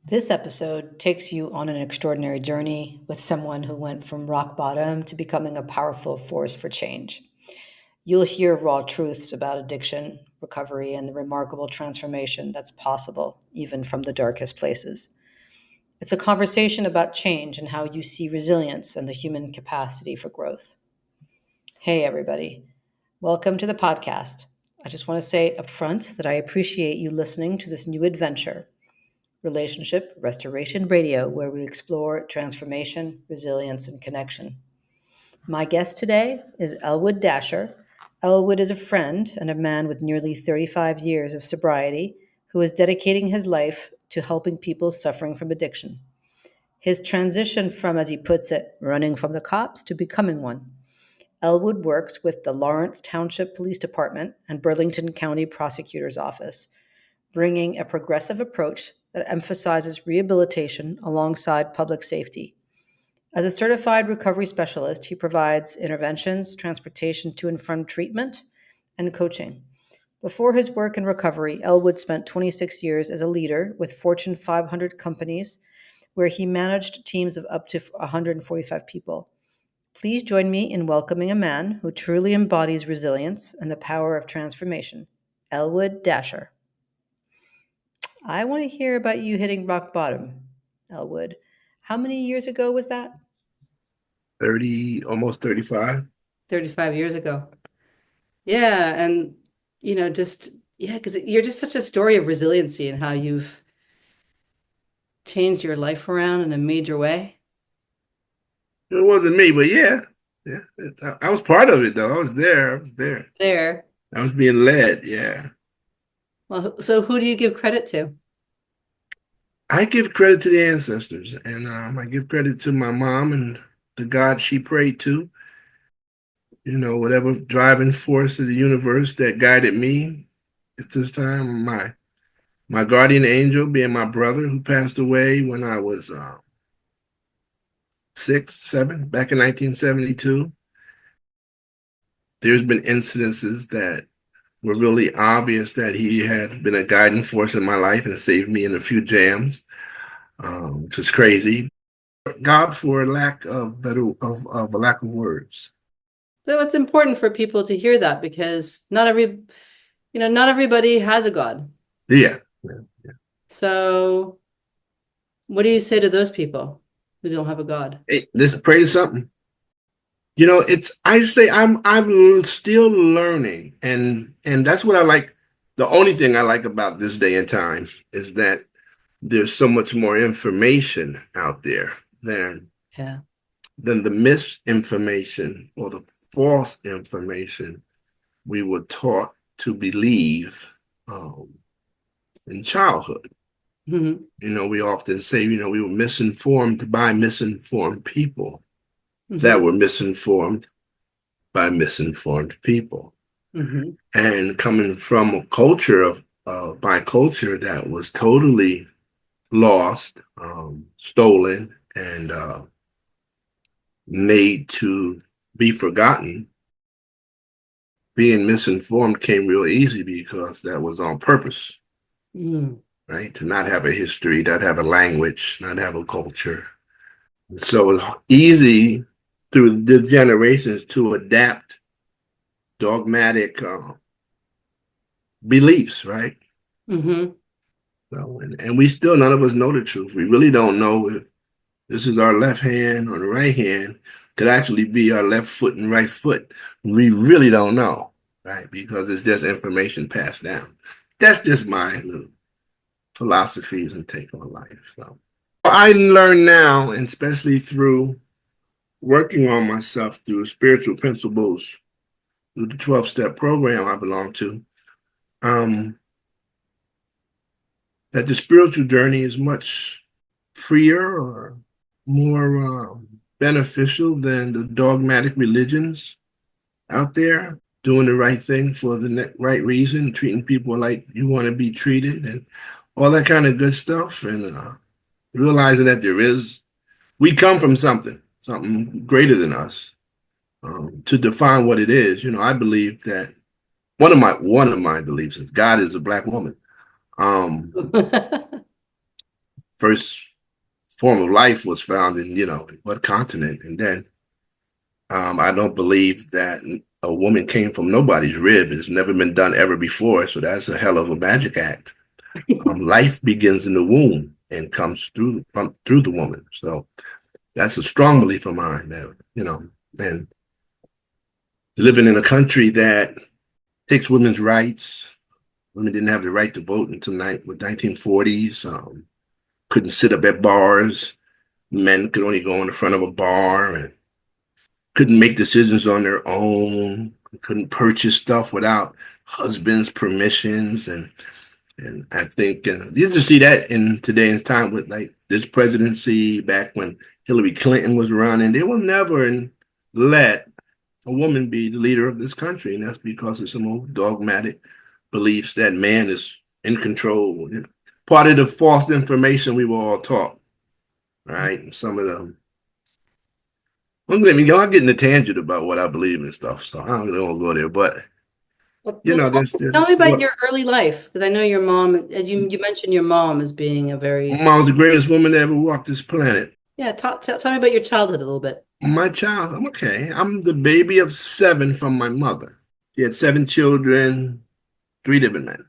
This episode takes you on an extraordinary journey with someone who went from rock bottom to becoming a powerful force for change. You'll hear raw truths about addiction, recovery, and the remarkable transformation that's possible, even from the darkest places. It's a conversation about change and how you see resilience and the human capacity for growth. Hey, everybody. Welcome to the podcast. I just want to say up front that I appreciate you listening to this new adventure. Relationship Restoration Radio, where we explore transformation, resilience, and connection. My guest today is Elwood Dasher. Elwood is a friend and a man with nearly 35 years of sobriety who is dedicating his life to helping people suffering from addiction. His transition from, as he puts it, running from the cops to becoming one. Elwood works with the Lawrence Township Police Department and Burlington County Prosecutor's Office, bringing a progressive approach that emphasizes rehabilitation alongside public safety. As a certified recovery specialist, he provides interventions, transportation to and from treatment, and coaching. Before his work in recovery, Elwood spent 26 years as a leader with Fortune 500 companies, where he managed teams of up to 145 people. Please join me in welcoming a man who truly embodies resilience and the power of transformation, Elwood Dasher. I want to hear about you hitting rock bottom, Elwood. How many years ago was that? 30, almost 35. 35 years ago. Yeah, and because you're just such a story of resiliency and how you've changed your life around in a major way. It wasn't me, but yeah. Yeah. I was part of it though. I was there. I was there. There. I was being led. Yeah. Well, so who do you give credit to? I give credit to the ancestors and I give credit to my mom and the God she prayed to, whatever driving force of the universe that guided me at this time. My guardian angel being my brother who passed away when I was 6, 7, back in 1972. There's been incidences that were really obvious that he had been a guiding force in my life and saved me in a few jams, which is crazy. God, for a lack of a lack of words. So it's important for people to hear that because not everybody has a God. Yeah. Yeah. So what do you say to those people who don't have a God? Hey, let's pray to something. I say I'm still learning, and that's what I like. The only thing I like about this day and time is that there's so much more information out there than Yeah. than the misinformation or the false information we were taught to believe um, in childhood. Hmm. We often say, we were misinformed by misinformed people that Hmm. were misinformed by misinformed people. Hmm. And coming from a culture by culture that was totally lost, stolen, and made to be forgotten, being misinformed came real easy because that was on purpose, Mm. right? To not have a history, not have a language, not have a culture. So it's easy through the generations to adapt dogmatic beliefs, right? Hmm. So, and we still, none of us know the truth. We really don't know if this is our left hand or the right hand could actually be our left foot and right foot. We really don't know, right? Because it's just information passed down. That's just my little philosophies and take on life. So I learn now, and especially through working on myself through spiritual principles, through the 12-step program I belong to, um, that the spiritual journey is much freer or more beneficial than the dogmatic religions out there, doing the right thing for the right reason, treating people like you want to be treated, and all that kind of good stuff. And realizing that we come from something greater than us. To define what it is, I believe that one of my beliefs is God is a black woman. Um, first form of life was found in, what continent. And then I don't believe that a woman came from nobody's rib. It's never been done ever before. So that's a hell of a magic act. Life begins in the womb and comes through the woman. So that's a strong belief of mine that, and living in a country that takes women's rights. Women didn't have the right to vote until the 1940s. Couldn't sit up at bars. Men could only go in the front of a bar and couldn't make decisions on their own. Couldn't purchase stuff without husbands' permissions. And I think you just see that in today's time with like this presidency back when Hillary Clinton was running. They will never let a woman be the leader of this country. And that's because of some old dogmatic beliefs that man is in control. Part of the false information we were all taught, right? And some of them. Don't let me go. I'm getting a tangent about what I believe and stuff, so I don't want to go there. But tell me about your early life, because I know your mom. You mentioned your mom as being a very. My mom's the greatest woman that ever walked this planet. Yeah, tell me about your childhood a little bit. My child, I'm okay. I'm the baby of 7 from my mother. She had 7 children, 3 different men,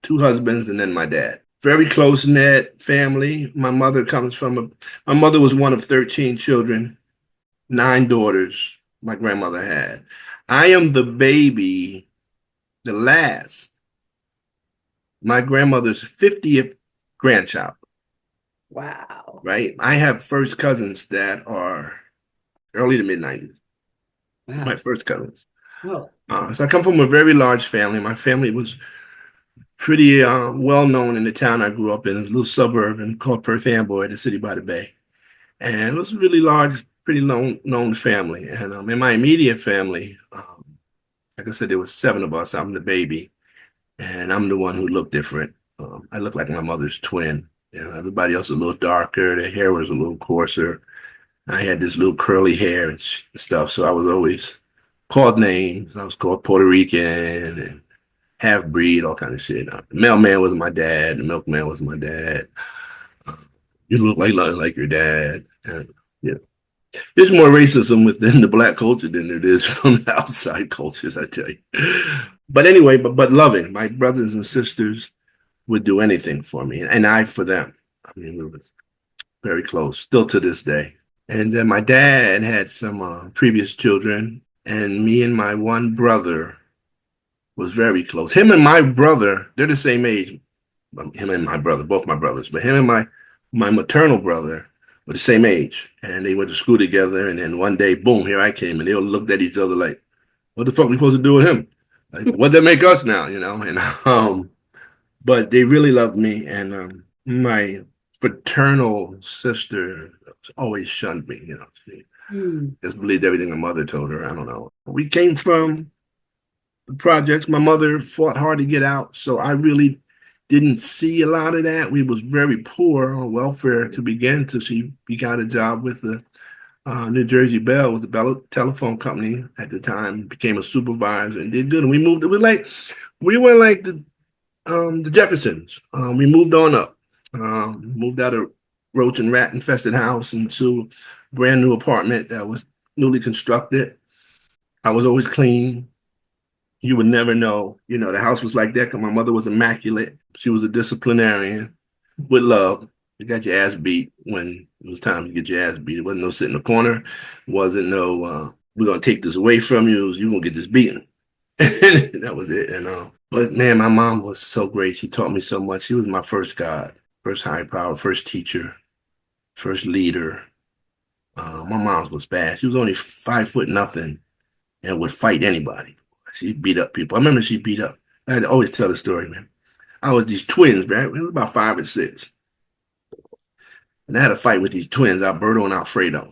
2 husbands, and then my dad. Very close-knit family. My mother was one of 13 children, 9 daughters my grandmother had. I am the baby, the last, my grandmother's 50th grandchild. Wow. Right? I have first cousins that are early to mid-90s. Wow. My first cousins. Oh. So I come from a very large family. My family was pretty well known in the town I grew up in, a little suburb called Perth Amboy, the city by the bay. And it was a really large, pretty known family. And in my immediate family, like I said, there was 7 of us. I'm the baby, and I'm the one who looked different. I look like my mother's twin. Everybody else was a little darker. Their hair was a little coarser. I had this little curly hair and stuff, so I was always called names. I was called Puerto Rican and half-breed, all kind of shit. The mailman was my dad. The milkman was my dad. You look like your dad. And, there's more racism within the Black culture than there is from the outside cultures, I tell you. But anyway, but loving. My brothers and sisters would do anything for me, and I for them. I mean, we were very close, still to this day. And then my dad had some previous children, and me and my one brother was very close. Him and my brother, they're the same age. Him and my brother, both my brothers, but him and my maternal brother were the same age, and they went to school together. And then one day, boom, here I came, and they all looked at each other like, "What the fuck are we supposed to do with him? Like, what that make us now?" And but they really loved me, and my paternal sister always shunned me. She just believed everything my mother told her. I don't know. We came from the projects. My mother fought hard to get out, so I really didn't see a lot of that. We was very poor on welfare to begin to see. We got a job with the New Jersey Bell, was the Bell telephone company at the time, became a supervisor and did good. And we moved, we were like the Jeffersons. We moved on up, moved out of roach and rat infested house into a brand new apartment that was newly constructed. I was always clean. You would never know, the house was like that because my mother was immaculate. She was a disciplinarian with love. You got your ass beat when it was time to get your ass beat. It wasn't no sit in the corner. It wasn't no, we're going to take this away from you. You're going to get this beaten. That was it. But man, my mom was so great. She taught me so much. She was my first God, first high power, first teacher, first leader. My mom was bad. She was only 5 foot nothing and would fight anybody. She beat up people. I remember she beat up. I had to always tell the story, man. I was these twins, right? We were about 5 and 6. And I had a fight with these twins, Alberto and Alfredo.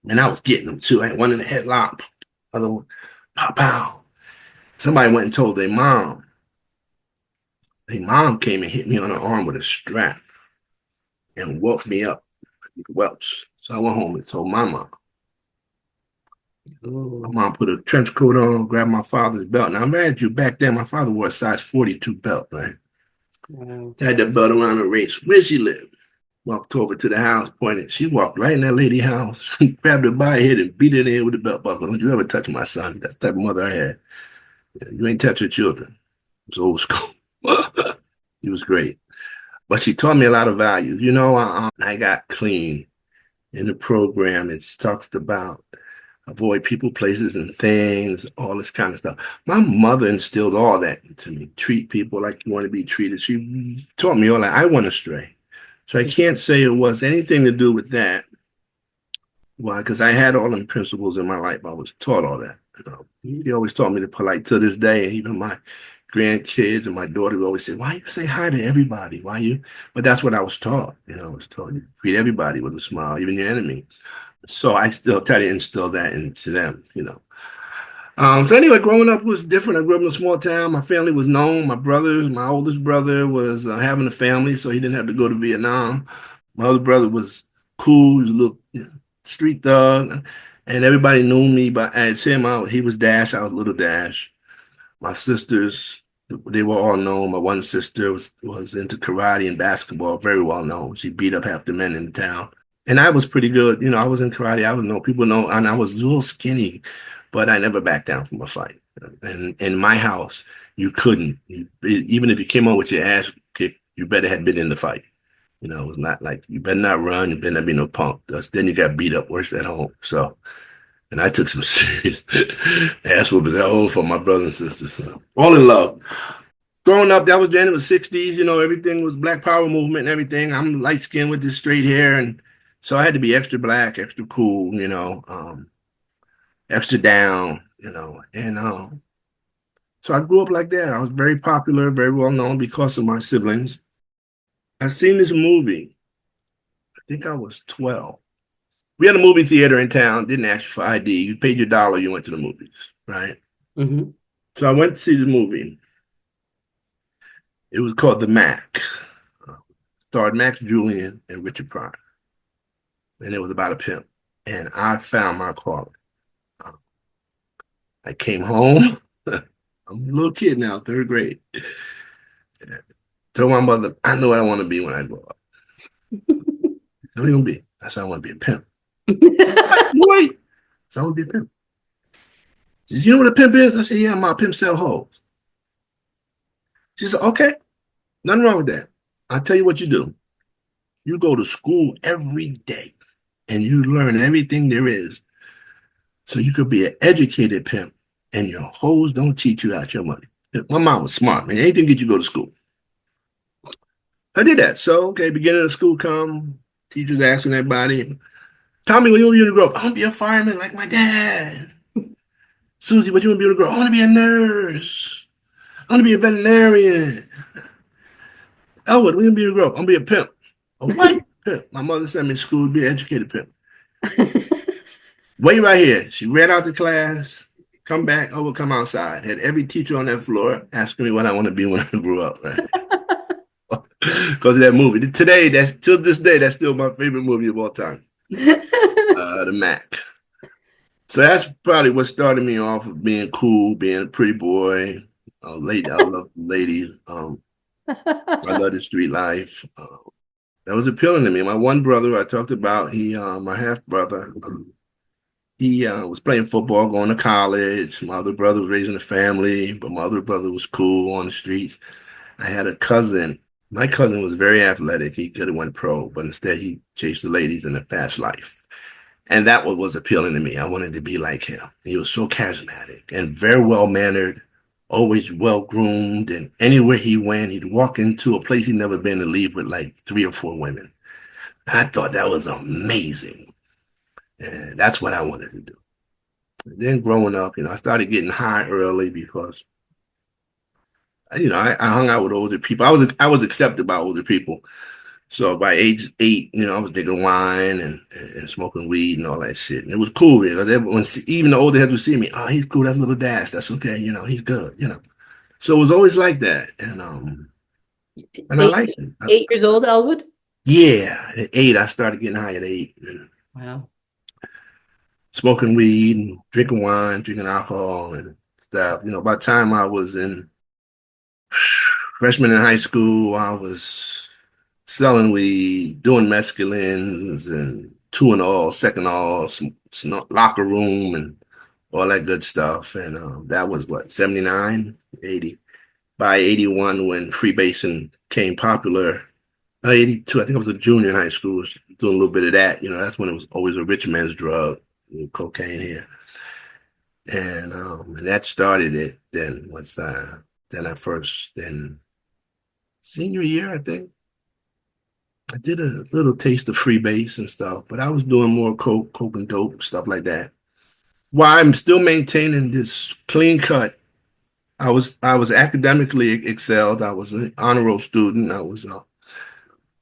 And I was getting them too. I had one in the headlock, other one, pow, pow. Somebody went and told their mom. Their mom came and hit me on the arm with a strap and woke me up like whelps. So I went home and told my mom. Ooh. My mom put a trench coat on, grabbed my father's belt. Now, imagine back then, my father wore a size 42 belt, right? Wow. Tied that belt around her waist. Where she lived. Walked over to the house, pointed. She walked right in that lady's house, grabbed her by her head and beat her in the head with the belt buckle. Don't you ever touch my son. That's the type of mother I had. You ain't touch your children. It was old school. He was great. But she taught me a lot of values. I got clean in the program. It talks about avoid people, places, and things, all this kind of stuff. My mother instilled all that into me. Treat people like you want to be treated. She taught me all that. I went astray. So I can't say it was anything to do with that. Why? Because I had all them principles in my life. I was taught all that. He always taught me to polite to this day. Even my grandkids and my daughter would always say, "Why you say hi to everybody? Why you?" But that's what I was taught. I was taught you treat everybody with a smile, even your enemy. So I still try to instill that into them. So anyway, growing up was different. I grew up in a small town. My family was known. My oldest brother was having a family, so he didn't have to go to Vietnam. My other brother was cool. He was a little street thug, and everybody knew me. But as him, he was Dash. I was Little Dash. My sisters, they were all known. My one sister was into karate and basketball, very well known. She beat up half the men in the town. And I was pretty good. I was in karate. People know, and I was a little skinny, but I never backed down from a fight. And in my house, you couldn't. Even if you came on with your ass kicked, you better had been in the fight. It was not like you better not run, you better not be no punk. Then you got beat up worse at home. So, and I took some serious ass whoopings at home for my brothers and sisters. So, all in love. Growing up, that was then. It was '60s. Everything was Black Power movement and everything. I'm light skinned with this straight hair, and so I had to be extra black, extra cool. Extra down. And so I grew up like that. I was very popular, very well known because of my siblings. I seen this movie. I think I was 12. We had a movie theater in town. Didn't ask you for ID. You paid your dollar. You went to the movies, right? Mm-hmm. So I went to see the movie. It was called The Mac. Starred Max Julian and Richard Pryor. And it was about a pimp. And I found my calling. I came home. I'm a little kid now, third grade. Told my mother, I know what I want to be when I grow up. What are you going to be? I said, I want to be a pimp. Boy, so I want to be a pimp. She said, you know what a pimp is? I said, yeah, my pimp sell hoes. She said, okay, nothing wrong with that. I'll tell you what you do. You go to school every day and you learn everything there is so you could be an educated pimp and your hoes don't cheat you out your money. My mom was smart, man. Anything get you go to school. I did that. So, okay, beginning of school come, teachers asking everybody, Tommy, what you want to be able to grow up? I want to be a fireman like my dad. Susie, what you want to be able to grow up? I want to be a nurse. I want to be a veterinarian. Elwood, what you want to be able to grow up? I want to be a pimp. A what? Pimp. My mother sent me to school to be an educated pimp. Wait right here. She ran out the class, come back, we'll come outside. Had every teacher on that floor asking me what I want to be when I grew up, right? Because of that movie. Today, till this day, that's still my favorite movie of all time. The Mac. So that's probably what started me off of being cool, being a pretty boy. Lady, I love ladies. I love the street life. That was appealing to me. My one brother I talked about, my half brother, he was playing football, going to college. My other brother was raising a family, but my other brother was cool on the streets. I had a cousin. My cousin was very athletic. He could have went pro, but instead he chased the ladies in a fast life. And that was appealing to me. I wanted to be like him. He was so charismatic and very well-mannered, always well-groomed. And anywhere he went, he'd walk into a place he'd never been and leave with like 3 or 4 women. I thought that was amazing. And that's what I wanted to do. And then growing up, I started getting high early because, I hung out with older people. I was accepted by older people. So by age 8, I was drinking wine and smoking weed and all that shit. And it was cool because even the older heads would see me, oh, he's cool, that's Little Dash, that's okay, he's good, So it was always like that. And I liked it. 8 years old, Elwood? Yeah, at 8, I started getting high at 8. Wow. Smoking weed and drinking wine, drinking alcohol and stuff. By the time I was in Freshman in high school, I was selling weed, doing mescalines and two and all, second all, locker room and all that good stuff. And that was what, 79, 80. By 81, when freebasing became popular, 82, I think I was a junior in high school, was doing a little bit of that. That's when it was always a rich man's drug, cocaine here. And that started it. Then senior year, I think, I did a little taste of freebase and stuff, but I was doing more coke and dope, stuff like that. While I'm still maintaining this clean cut, I was academically excelled. I was an honor roll student. I was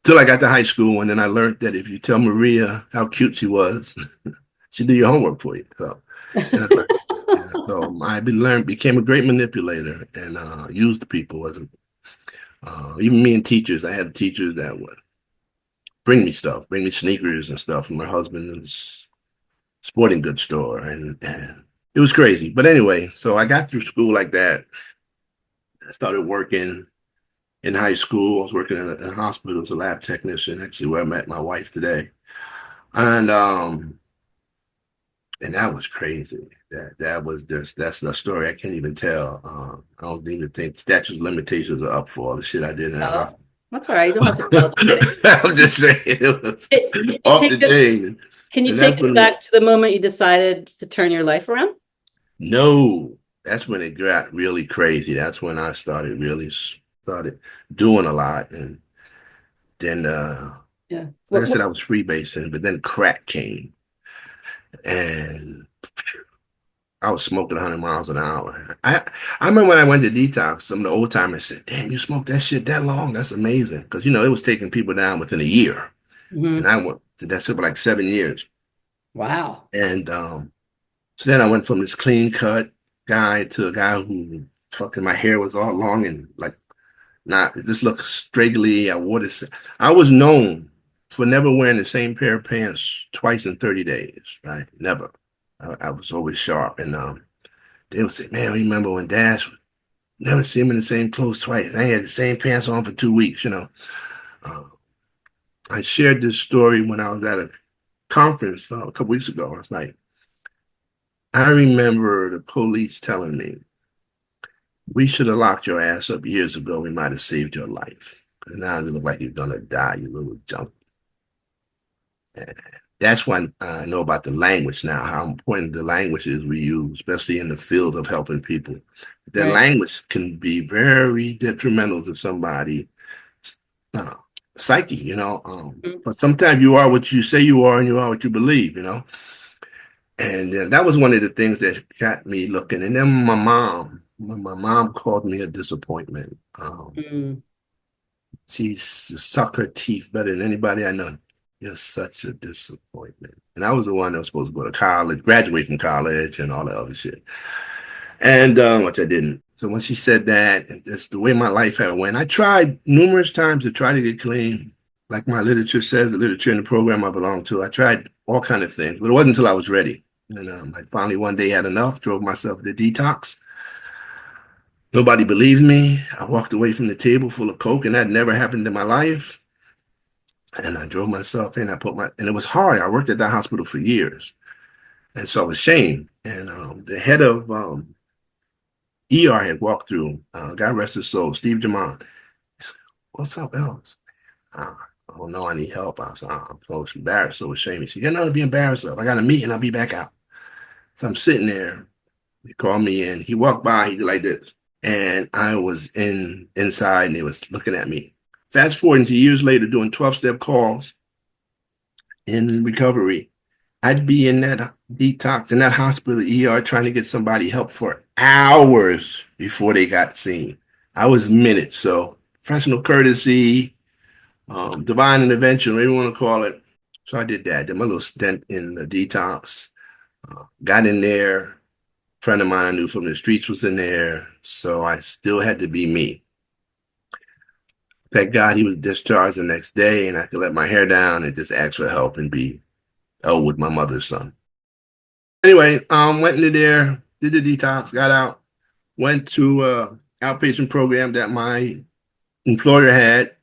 till I got to high school, and then I learned that if you tell Maria how cute she was, she'd do your homework for you. So I became a great manipulator and used people as even me and teachers. I had teachers that would bring me sneakers and stuff from my husband's sporting goods store, and it was crazy. But anyway, so I got through school like that. I started working in high school. I was working in a hospital as a lab technician, actually where I met my wife today. And that was crazy. That's the story I can't even tell. I don't even think statutes of limitations are up for all the shit I did in that hospital. That's all right. You don't have to tell I'm just saying it was off the chain. Can you take it back to the moment you decided to turn your life around? No, that's when it got really crazy. That's when I started doing a lot. And then, like I said, I was freebasing, but then crack came. And I was smoking 100 miles an hour. I remember when I went to detox, some of the old timers said, "Damn, you smoked that shit that long? That's amazing." Because, it was taking people down within a year. Mm-hmm. And I went to that shit for like 7 years. Wow. And so then I went from this clean cut guy to a guy who fucking my hair was all long and like this looked straggly. I was known for never wearing the same pair of pants twice in 30 days, right? Never. I was always sharp. And they would say, "Man, remember when Dash would never see him in the same clothes twice? I had the same pants on for 2 weeks, I shared this story when I was at a conference a couple weeks ago. I was like, I remember the police telling me, "We should have locked your ass up years ago. We might have saved your life. And now it look like you're going to die, you little junkie." And that's when I know about the language now, how important the language is we use, especially in the field of helping people. That language can be very detrimental to somebody's psyche, But sometimes you are what you say you are and you are what you believe, And then that was one of the things that got me looking. And then my mom called me a disappointment. She sucked her teeth better than anybody I know. "You're such a disappointment." And I was the one that was supposed to go to college, graduate from college and all that other shit. And which I didn't. So when she said that, and that's the way my life had went. I tried numerous times to try to get clean. Like my literature says, the literature in the program I belong to, I tried all kinds of things, but it wasn't until I was ready. And I finally one day had enough, drove myself to detox. Nobody believed me. I walked away from the table full of coke, and that never happened in my life. And I drove myself in. And it was hard. I worked at that hospital for years. And so I was ashamed. And the head of ER had walked through, God rest his soul, Steve Jamon. He said, "What's up, Elvis?" "I don't know, I need help." I was I'm so embarrassed, so ashamed. He said, "You're not to be embarrassed of. I got a meeting, I'll be back out." So I'm sitting there. He called me in. He walked by, he did like this. And I was inside and he was looking at me. Fast forward into years later, doing 12-step calls in recovery. I'd be in that detox, in that hospital ER, trying to get somebody help for hours before they got seen. I was minutes. So professional courtesy, divine intervention, whatever you want to call it. So I did that. Did my little stint in the detox. Got in there. A friend of mine I knew from the streets was in there. So I still had to be me. Thank God he was discharged the next day and I could let my hair down and just ask for help and be Elwood, my mother's son. Anyway, went into there, did the detox, got out, went to outpatient program that my employer had.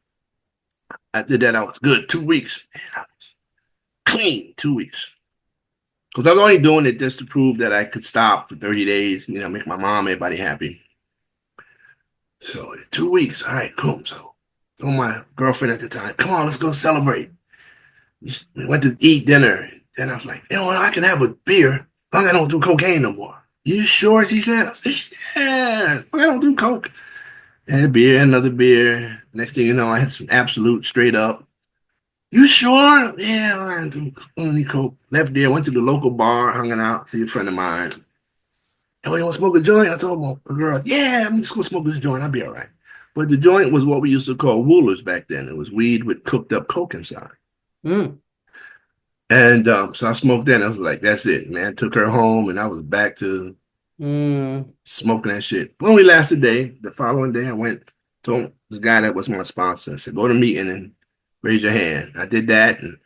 I did that. I was good. 2 weeks. Man, I was clean 2 weeks. Because I was only doing it just to prove that I could stop for 30 days, make my mom, everybody happy. So 2 weeks. All right, cool. So told my girlfriend at the time, come on, let's go celebrate. We went to eat dinner. And I was like, I can have a beer as long as I don't do cocaine no more. You sure? She said. I said, yeah, I don't do coke. And a beer, another beer. Next thing you know, I had some Absolute straight up. You sure? Yeah, I do only coke. Left there, went to the local bar, hung out, see a friend of mine. And you want to smoke a joint? I told my girl, yeah, I'm just going to smoke this joint. I'll be all right. But the joint was what we used to call woolers back then. It was weed with cooked up coke inside. Mm. And so I smoked that. And I was like, that's it, man. Took her home, and I was back to smoking that shit. It only lasted a day. The following day, I went, told the guy that was my sponsor, I said, go to a meeting and raise your hand. I did that, and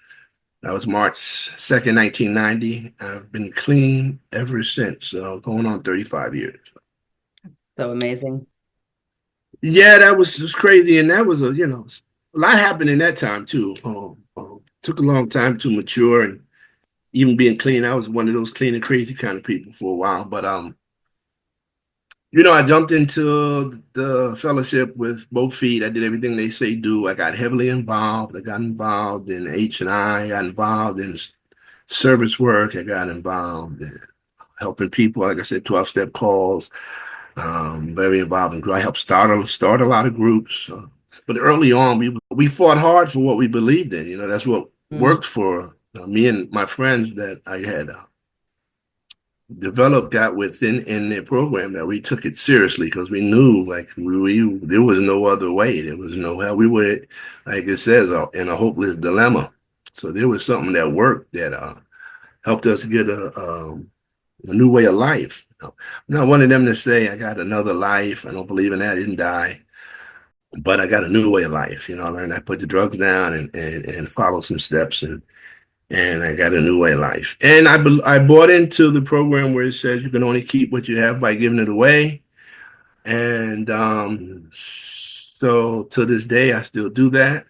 that was March 2nd, 1990. I've been clean ever since, so going on 35 years. So amazing. Yeah, that was crazy. And that was a lot happened in that time too. Took a long time to mature, and even being clean, I was one of those clean and crazy kind of people for a while. But I jumped into the fellowship with both feet. I did everything they say do. I got heavily involved. I got involved in H&I. I got involved in service work. I got involved in helping people. Like I said, 12-step calls. Very involved in group. I helped start a lot of groups. But early on, we fought hard for what we believed in. That's what worked for me and my friends that I had developed, got within in their program, that we took it seriously because we knew like there was no other way. There was no how we were, like it says, in a hopeless dilemma. So there was something that worked that helped us get a new way of life. I'm not one of them to say I got another life. I don't believe in that. I didn't die, but I got a new way of life. I learned I put the drugs down and follow some steps, and I got a new way of life. And I bought into the program where it says you can only keep what you have by giving it away. And so to this day, I still do that.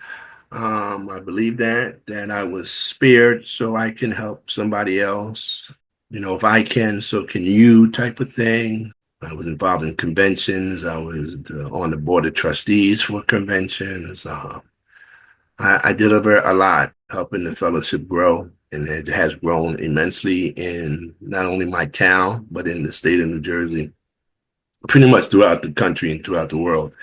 I believe that I was spared so I can help somebody else. If I can, so can you, type of thing. I was involved in conventions. I was on the board of trustees for conventions. I did a lot helping the fellowship grow, and it has grown immensely in not only my town, but in the state of New Jersey, pretty much throughout the country and throughout the world.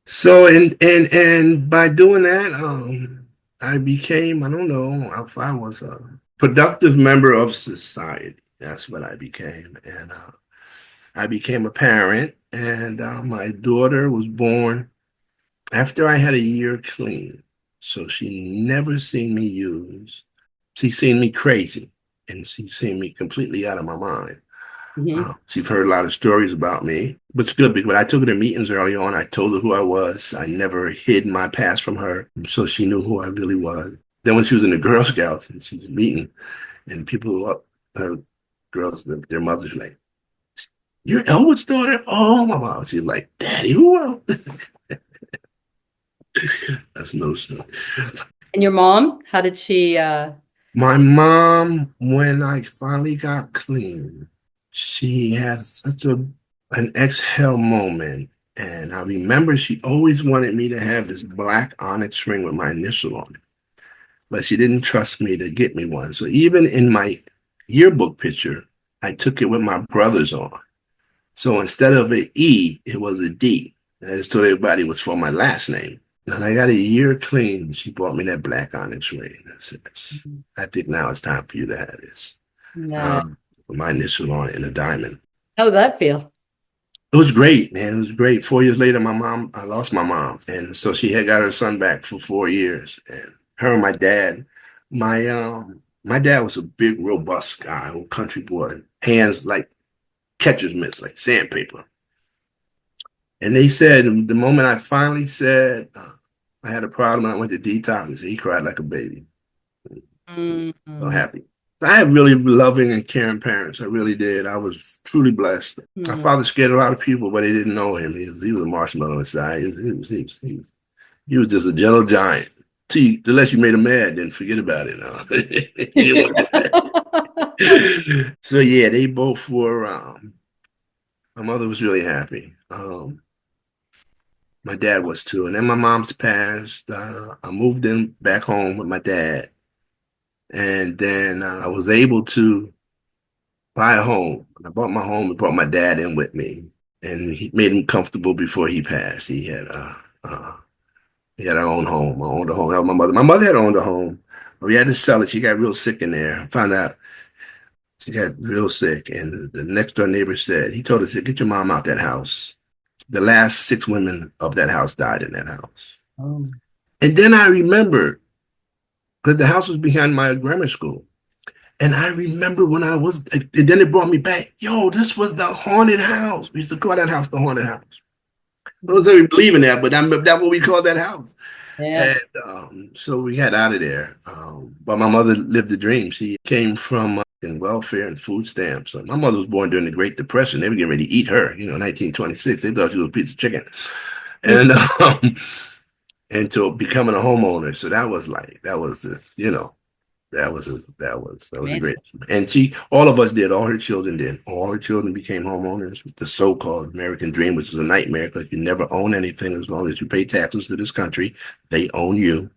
So, and by doing that, I became, I don't know if I was a productive member of society. That's what I became. And I became a parent, and my daughter was born after I had a year clean. So she never seen me use. She's seen me crazy, and she's seen me completely out of my mind. She's heard a lot of stories about me, but it's good because I took her to meetings early on. I told her who I was. I never hid my past from her, so she knew who I really was. Then when she was in the Girl Scouts and she's meeting, and people, her girls, their mothers like, "You're Elwood's daughter?" Oh, my mom. She's like, "Daddy, who?" That's no story. And your mom, how did she? My mom, when I finally got clean, she had such an exhale moment. And I remember she always wanted me to have this black onyx ring with my initial on it, but she didn't trust me to get me one. So even in my yearbook picture, I took it with my brothers on. So instead of an E, it was a D. And I just told everybody it was for my last name. And I got a year clean. She bought me that black onyx ring. I think now it's time for you to have this. With my initial on it and a diamond. How did that feel? It was great, man. It was great. 4 years later, I lost my mom. And so she had got her son back for 4 years. And her and my dad, my dad was a big, robust guy, old country boy, hands like catcher's mitts, like sandpaper. And they said the moment I finally said I had a problem, I went to detox, he cried like a baby. So happy. I had really loving and caring parents. I really did. I was truly blessed. My father scared a lot of people, but they didn't know him. He was a marshmallow inside. He was just a gentle giant. Unless you made him mad, then forget about it. So yeah, they both were. My mother was really happy. My dad was too. And then my mom's passed. I moved in back home with my dad, and then I was able to buy a home. I bought my home and brought my dad in with me, and he made him comfortable before he passed. He had our own home. I owned a home. That was my mother. My mother had owned a home. We had to sell it. She got real sick in there. Found out she got real sick. And the next door neighbor said, he told us, get your mom out that house. The last 6 women of that house died in that house. Oh. And then I remembered, because the house was behind my grammar school. And I remember when I was, and then it brought me back. Yo, this was the haunted house. We used to call that house the haunted house. I don't say we believe in that, but that's what we call that house. Yeah. And so we got out of there. But my mother lived the dream. She came from in welfare and food stamps. My mother was born during the Great Depression. They were getting ready to eat her, 1926. They thought she was a piece of chicken. And and to becoming a homeowner. So that was a great. And all of us did. All her children did. All her children became homeowners. The so-called American dream, which is a nightmare because you never own anything as long as you pay taxes to this country. They own you.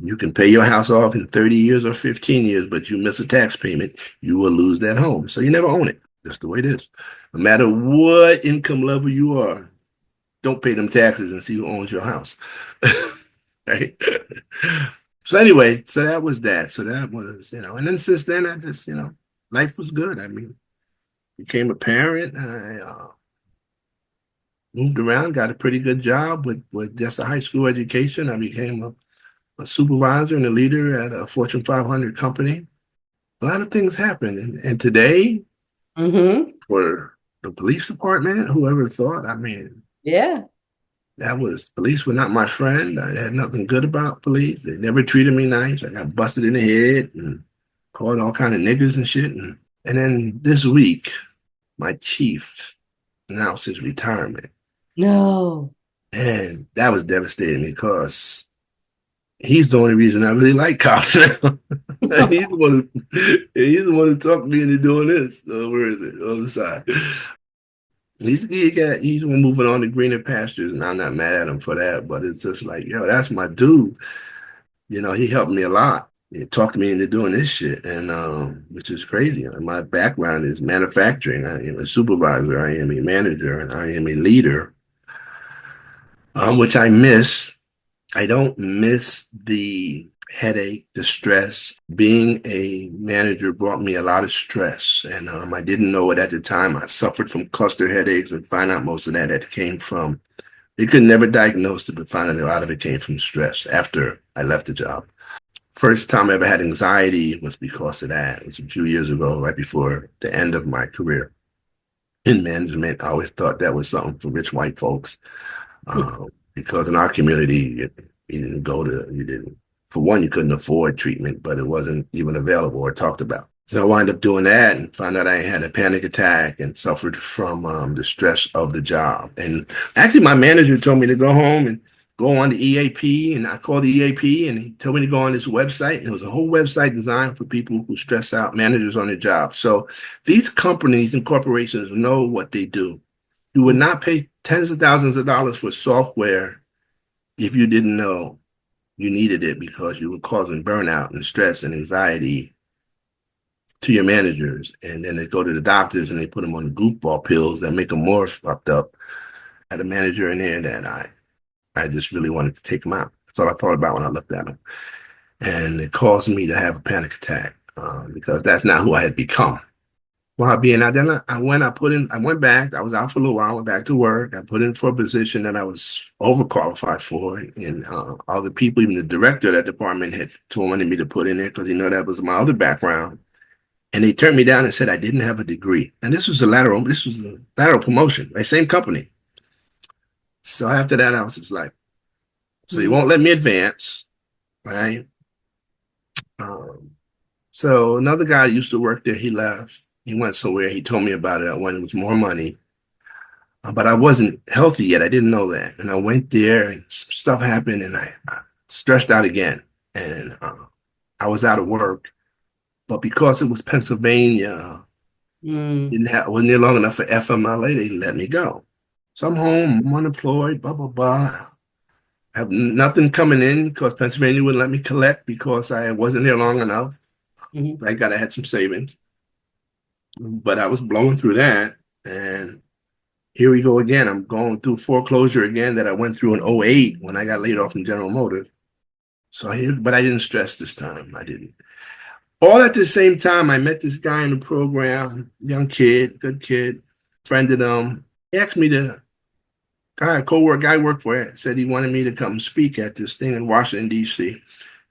You can pay your house off in 30 years or 15 years, but you miss a tax payment, you will lose that home. So you never own it. That's the way it is. No matter what income level you are, don't pay them taxes and see who owns your house. Right? So anyway, so that was that. So that was, and then since then, I just, life was good. I mean, became a parent. I moved around, got a pretty good job with just a high school education. I became a supervisor and a leader at a Fortune 500 company. A lot of things happened. And today, for the police department, whoever thought, I mean, yeah, police were not my friend. I had nothing good about police. They never treated me nice. I got busted in the head and called all kind of niggers and shit. And then this week, my chief announced his retirement. No. And that was devastating because he's the only reason I really like cops now. he's the one who talked me into doing this. Where is it? On the other side. He's the one moving on to greener pastures, and I'm not mad at him for that. But it's just like, yo, that's my dude. He helped me a lot. He talked me into doing this shit, and which is crazy. My background is manufacturing. I am a supervisor. I am a manager, and I am a leader, which I miss. I don't miss the headache, the stress. Being a manager brought me a lot of stress, and I didn't know it at the time. I suffered from cluster headaches and found out most of that came from, they could never diagnose it, but found out a lot of it came from stress after I left the job. First time I ever had anxiety was because of that. It was a few years ago, right before the end of my career in management. I always thought that was something for rich white folks. Because in our community, for one, you couldn't afford treatment, but it wasn't even available or talked about. So I wound up doing that and found out I had a panic attack and suffered from the stress of the job. And actually, my manager told me to go home and go on the EAP, and I called the EAP, and he told me to go on this website, and it was a whole website designed for people who stress out managers on their job. So these companies and corporations know what they do. You would not pay tens of thousands of dollars for software if you didn't know you needed it because you were causing burnout and stress and anxiety to your managers. And then they go to the doctors and they put them on the goofball pills that make them more fucked up. I had a manager in there that I just really wanted to take him out. That's all I thought about when I looked at him. And it caused me to have a panic attack because that's not who I had become. While being out there, I went back. I was out for a little while. I went back to work. I put in for a position that I was overqualified for. And all the people, even the director of that department had wanted me to put in there because he knew that was my other background. And they turned me down and said I didn't have a degree. And this was a lateral promotion, right? Same company. So after that, I was just like, so you won't let me advance, right? So another guy used to work there, he left. He went somewhere. He told me about it when it was more money. But I wasn't healthy yet. I didn't know that. And I went there and stuff happened and I stressed out again. And I was out of work. But because it was Pennsylvania, wasn't there long enough for FMLA, they let me go. So I'm home, I'm unemployed, blah, blah, blah. I have nothing coming in because Pennsylvania wouldn't let me collect because I wasn't there long enough. Thank God I had some savings. But I was blowing through that. And here we go again. I'm going through foreclosure again that I went through in '08 when I got laid off from General Motors. But I didn't stress this time. I didn't. All at the same time, I met this guy in the program, young kid, good kid, friend of them. He asked me to, guy I worked for, said he wanted me to come speak at this thing in Washington, D.C.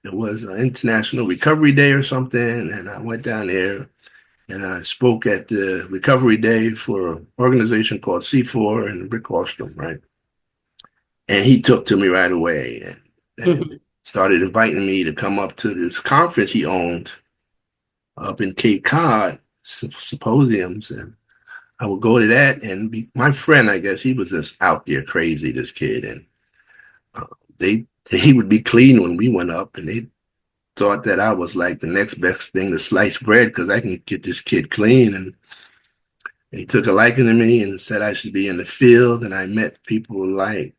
It was an International Recovery Day or something, and I went down there and I spoke at the Recovery Day for an organization called C4 and Rick Ostrom, right? And he took to me right away and started inviting me to come up to this conference he owned up in Cape Cod, symposiums, and I would go to that and my friend, I guess, he was just out there crazy, this kid, and he would be clean when we went up, and they thought that I was like the next best thing to sliced bread because I can get this kid clean, and he took a liking to me and said I should be in the field, and I met people like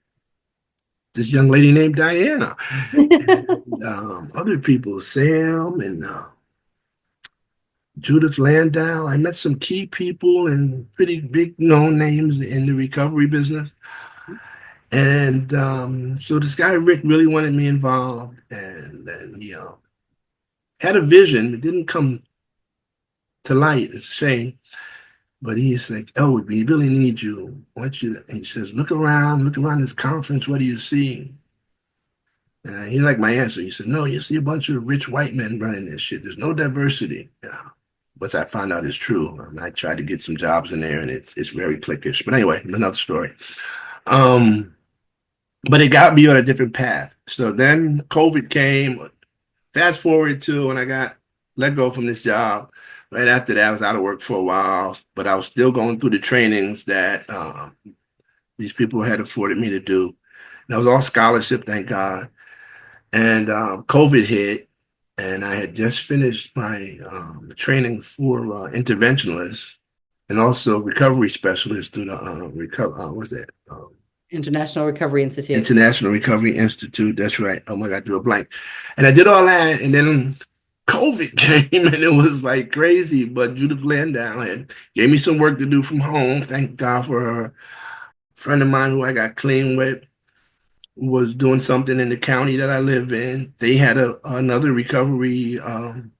this young lady named Diana, and, other people, Sam and Judith Landau. I met some key people and pretty big known names in the recovery business. And so this guy, Rick, really wanted me involved. And he had a vision. It didn't come to light. It's a shame. But he's like, Elwood, we really need you. I want you to, and he says, look around this conference. What do you see? He liked my answer. He said, no, you see a bunch of rich white men running this shit. There's no diversity. But I found out it's true. I tried to get some jobs in there, and it's very cliquish. But anyway, another story. But it got me on a different path. So then COVID came. Fast forward to when I got let go from this job. Right after that, I was out of work for a while, but I was still going through the trainings that these people had afforded me to do. And that was all scholarship, thank God. And COVID hit. And I had just finished my training for interventionalists and also recovery specialists through the International Recovery Institute. International Recovery Institute. That's right. Oh my God, I drew a blank. And I did all that, and then COVID came, and it was like crazy. But Judith Landau gave me some work to do from home. Thank God for her. A friend of mine who I got clean with was doing something in the county that I live in. They had another recovery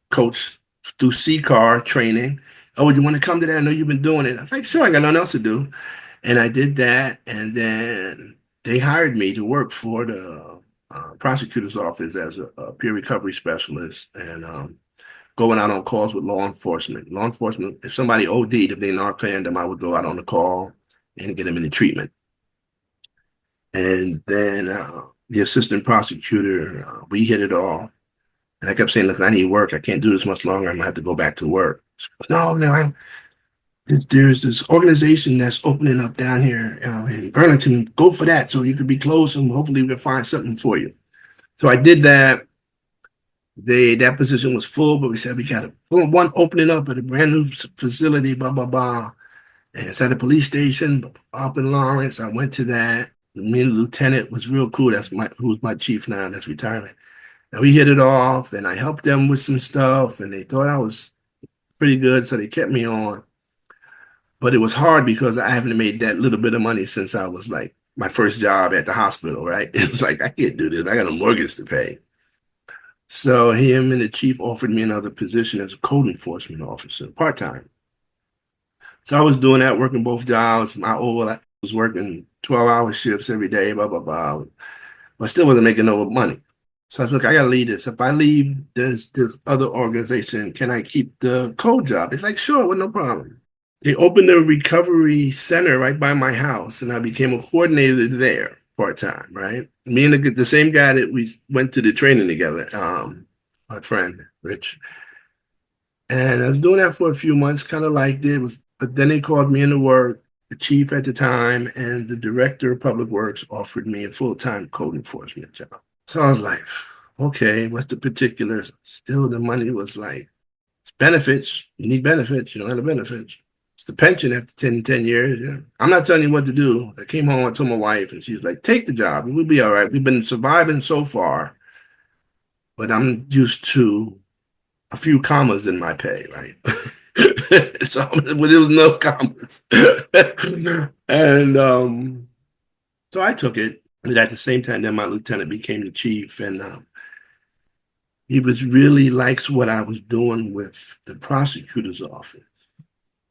coach through CCAR training. Oh, would you want to come to that? I know you've been doing it. I was like, sure, I got nothing else to do. And I did that. And then they hired me to work for the prosecutor's office as a peer recovery specialist and going out on calls with law enforcement. Law enforcement, if somebody OD'd, if they narcaned them, I would go out on the call and get them into treatment. And then the assistant prosecutor, we hit it off. And I kept saying, look, I need work. I can't do this much longer. I'm going to have to go back to work. No, there's this organization that's opening up down here in Burlington. Go for that so you could be close and hopefully we can find something for you. So I did that. That position was full, but we said we got one opening up at a brand new facility, blah, blah, blah. And it's at a police station up in Lawrence. I went to that. The lieutenant was real cool. Who's my chief now. That's retirement. And we hit it off, and I helped them with some stuff, and they thought I was pretty good, so they kept me on. But it was hard because I haven't made that little bit of money since I was like my first job at the hospital, right? It was like, I can't do this. I got a mortgage to pay. So him and the chief offered me another position as a code enforcement officer, part-time. So I was doing that, working both jobs. I was working 12-hour shifts every day, blah, blah, blah. But still wasn't making no money. So I was like, I got to leave this. If I leave this other organization, can I keep the code job? It's like, sure, well, no problem. They opened a recovery center right by my house, and I became a coordinator there part-time, right? Me and the same guy that we went to the training together, my friend, Rich. And I was doing that for a few months, kind of liked it. But then they called me into work. The chief at the time and the director of public works offered me a full-time code enforcement job. So I was like, okay, what's the particulars? Still, the money was like, it's benefits. You need benefits. You don't have the benefits. It's the pension after 10 years. Yeah. I'm not telling you what to do. I came home, I told my wife, and she's like, take the job. We'll be all right. We've been surviving so far, but I'm used to a few commas in my pay, right? So there was no commas. And so I took it. But at the same time, then my lieutenant became the chief, and he was really likes what I was doing with the prosecutor's office.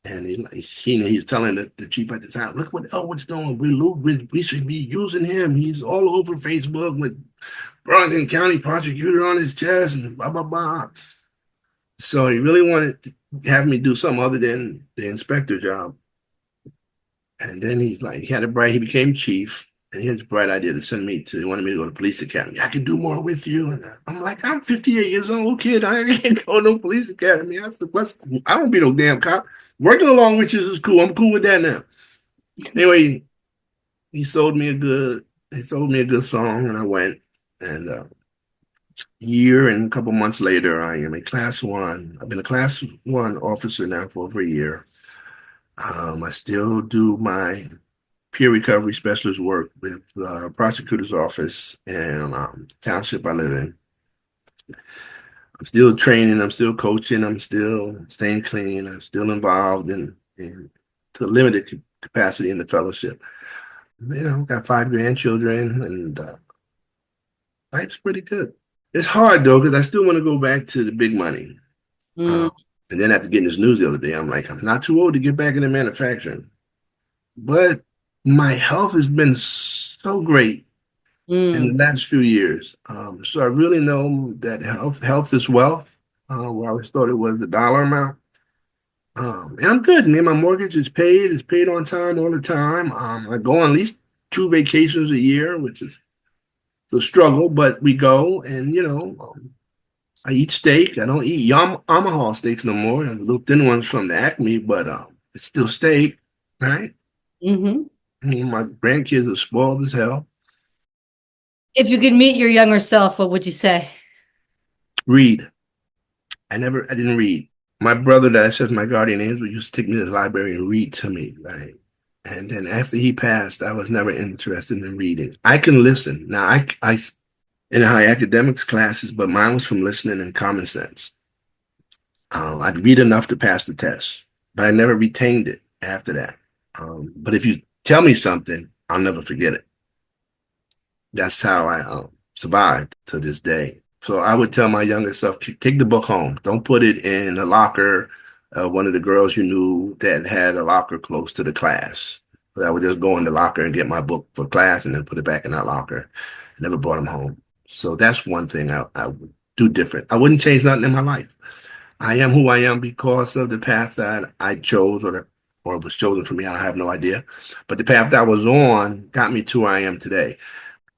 And he's telling the chief at the time, look what Elwood's doing. We should be using him. He's all over Facebook with Burlington County prosecutor on his chest and blah, blah, blah. So he really wanted to have me do something other than the inspector job. And then he became chief. And he had a bright idea to he wanted me to go to police academy. I could do more with you. And I'm like, I'm 58 years old, kid. I ain't go to no police academy. I don't be no damn cop. Working along with you is cool. I'm cool with that now. Anyway, he sold me a good song, and I went. And a year and a couple months later, I am a class one. I've been a class one officer now for over a year. I still do my peer recovery specialist work with prosecutor's office and Township I live in. I'm still training, I'm still coaching, I'm still staying clean, I'm still involved in to a limited capacity in the fellowship. Got 5 grandchildren, and life's pretty good. It's hard though, because I still want to go back to the big money. And then after getting this news the other day, I'm like, I'm not too old to get back into manufacturing. But my health has been so great in the last few years. So I really know that health is wealth. Where I always thought it was the dollar amount. And I'm good. My mortgage is paid. It's paid on time all the time. I go on at least 2 vacations a year, which is a struggle, but we go. And I eat steak. I don't eat Omaha steaks no more. The little thin ones from the Acme, but it's still steak, right? My grandkids are spoiled as hell. If you could meet your younger self, what would you say? Read. I didn't read. My brother that I said my guardian angel used to take me to the library and read to me, right? And then after he passed, I was never interested in reading. I can listen. Now, I in high academics classes, but mine was from listening and common sense. I'd read enough to pass the test, but I never retained it after that. But if you tell me something, I'll never forget it. That's how I survived to this day. So I would tell my younger self, take the book home. Don't put it in a locker. One of the girls you knew that had a locker close to the class. But I would just go in the locker and get my book for class and then put it back in that locker. I never brought them home. So that's one thing I would do different. I wouldn't change nothing in my life. I am who I am because of the path that I chose or was chosen for me. I have no idea. But the path that I was on got me to where I am today.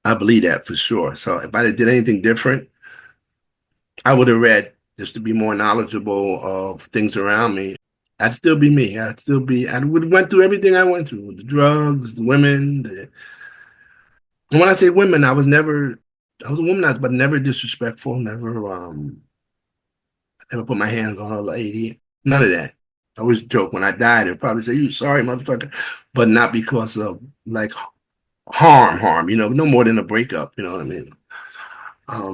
I believe that for sure. So if I did anything different, I would have read just to be more knowledgeable of things around me. I'd still be me. I would have went through everything I went through, the drugs, the women. And when I say women, I was a womanizer, but never disrespectful, never put my hands on a lady. None of that. I always joke when I died, they'll probably say, you sorry, motherfucker. But not because of like harm, no more than a breakup, you know what I mean?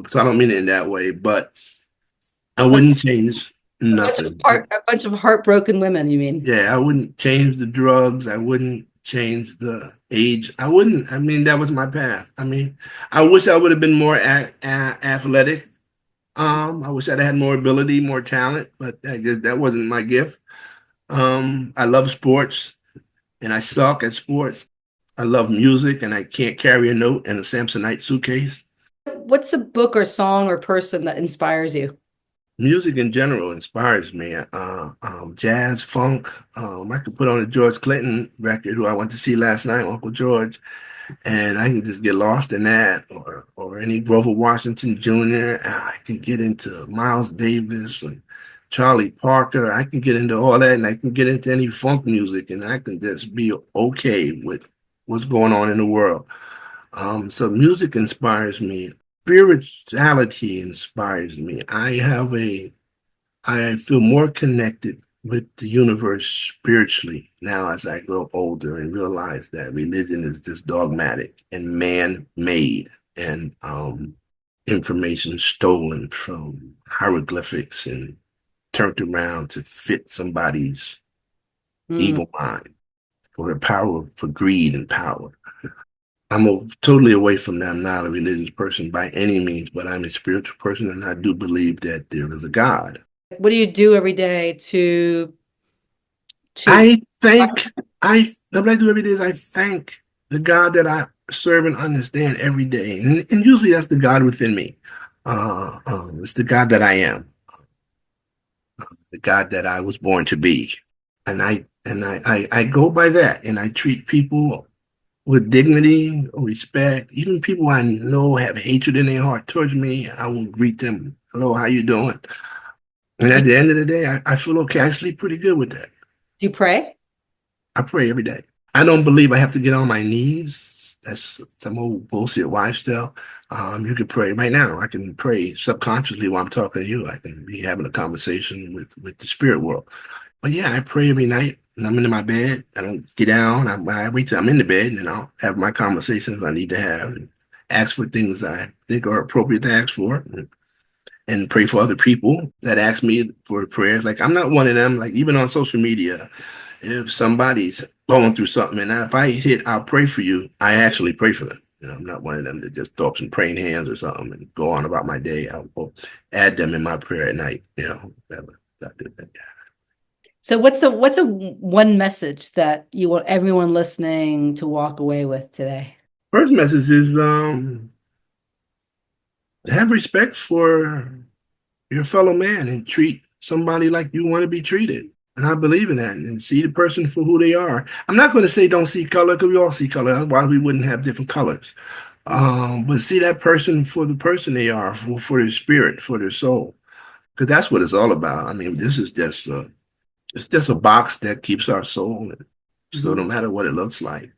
So I don't mean it in that way, but I wouldn't change nothing. A bunch of heartbroken women, you mean? Yeah, I wouldn't change the drugs. I wouldn't change the age. I wouldn't. That was my path. I wish I would have been more athletic. I wish I'd had more ability, more talent, but I guess that wasn't my gift. I love sports, and I suck at sports. I love music, and I can't carry a note in a Samsonite suitcase. What's a book or song or person that inspires you? Music in general inspires me. Jazz, funk. I could put on a George Clinton record, who I went to see last night, Uncle George, and I can just get lost in that, or any Grover Washington Jr. I can get into Miles Davis and Charlie Parker. I can get into all that, and I can get into any funk music, and I can just be okay with what's going on in the world. So music inspires me. Spirituality inspires me. I feel more connected with the universe spiritually now as I grow older and realize that religion is just dogmatic and man-made, and information stolen from hieroglyphics and turned around to fit somebody's evil mind for the power, for greed and power. Totally away from that. I'm not a religious person by any means, but I'm a spiritual person, and I do believe that there is a God. What do you do every day to I thank what I do every day is I thank the God that I serve and understand every day, and usually that's the God within me. It's the God that I am, the God that I was born to be, and I go by that, and I treat people with dignity, respect. Even people I know have hatred in their heart towards me, I will greet them. Hello, how you doing? And at the end of the day, I feel okay. I sleep pretty good with that. Do you pray? I pray every day. I don't believe I have to get on my knees. That's some old bullshit wife tale. You can pray right now. I can pray subconsciously while I'm talking to you. I can be having a conversation with the spirit world. But yeah, I pray every night, and I'm in my bed. I don't get down. I wait till I'm in the bed, and I'll have my conversations I need to have, and ask for things I think are appropriate to ask for, and pray for other people that ask me for prayers. Like, I'm not one of them. Like, even on social media, if somebody's going through something, and if I hit "I'll pray for you," I actually pray for them. I'm not one of them that just throw up some praying hands or something and go on about my day. I'll add them in my prayer at night. I do that. So what's a one message that you want everyone listening to walk away with today? First message is have respect for your fellow man and treat somebody like you want to be treated. And I believe in that, and see the person for who they are. I'm not going to say don't see color, because we all see color. Otherwise, we wouldn't have different colors. But see that person for the person they are, for their spirit, for their soul, because that's what it's all about. I mean, this is just it's just a box that keeps our soul. So no matter what it looks like,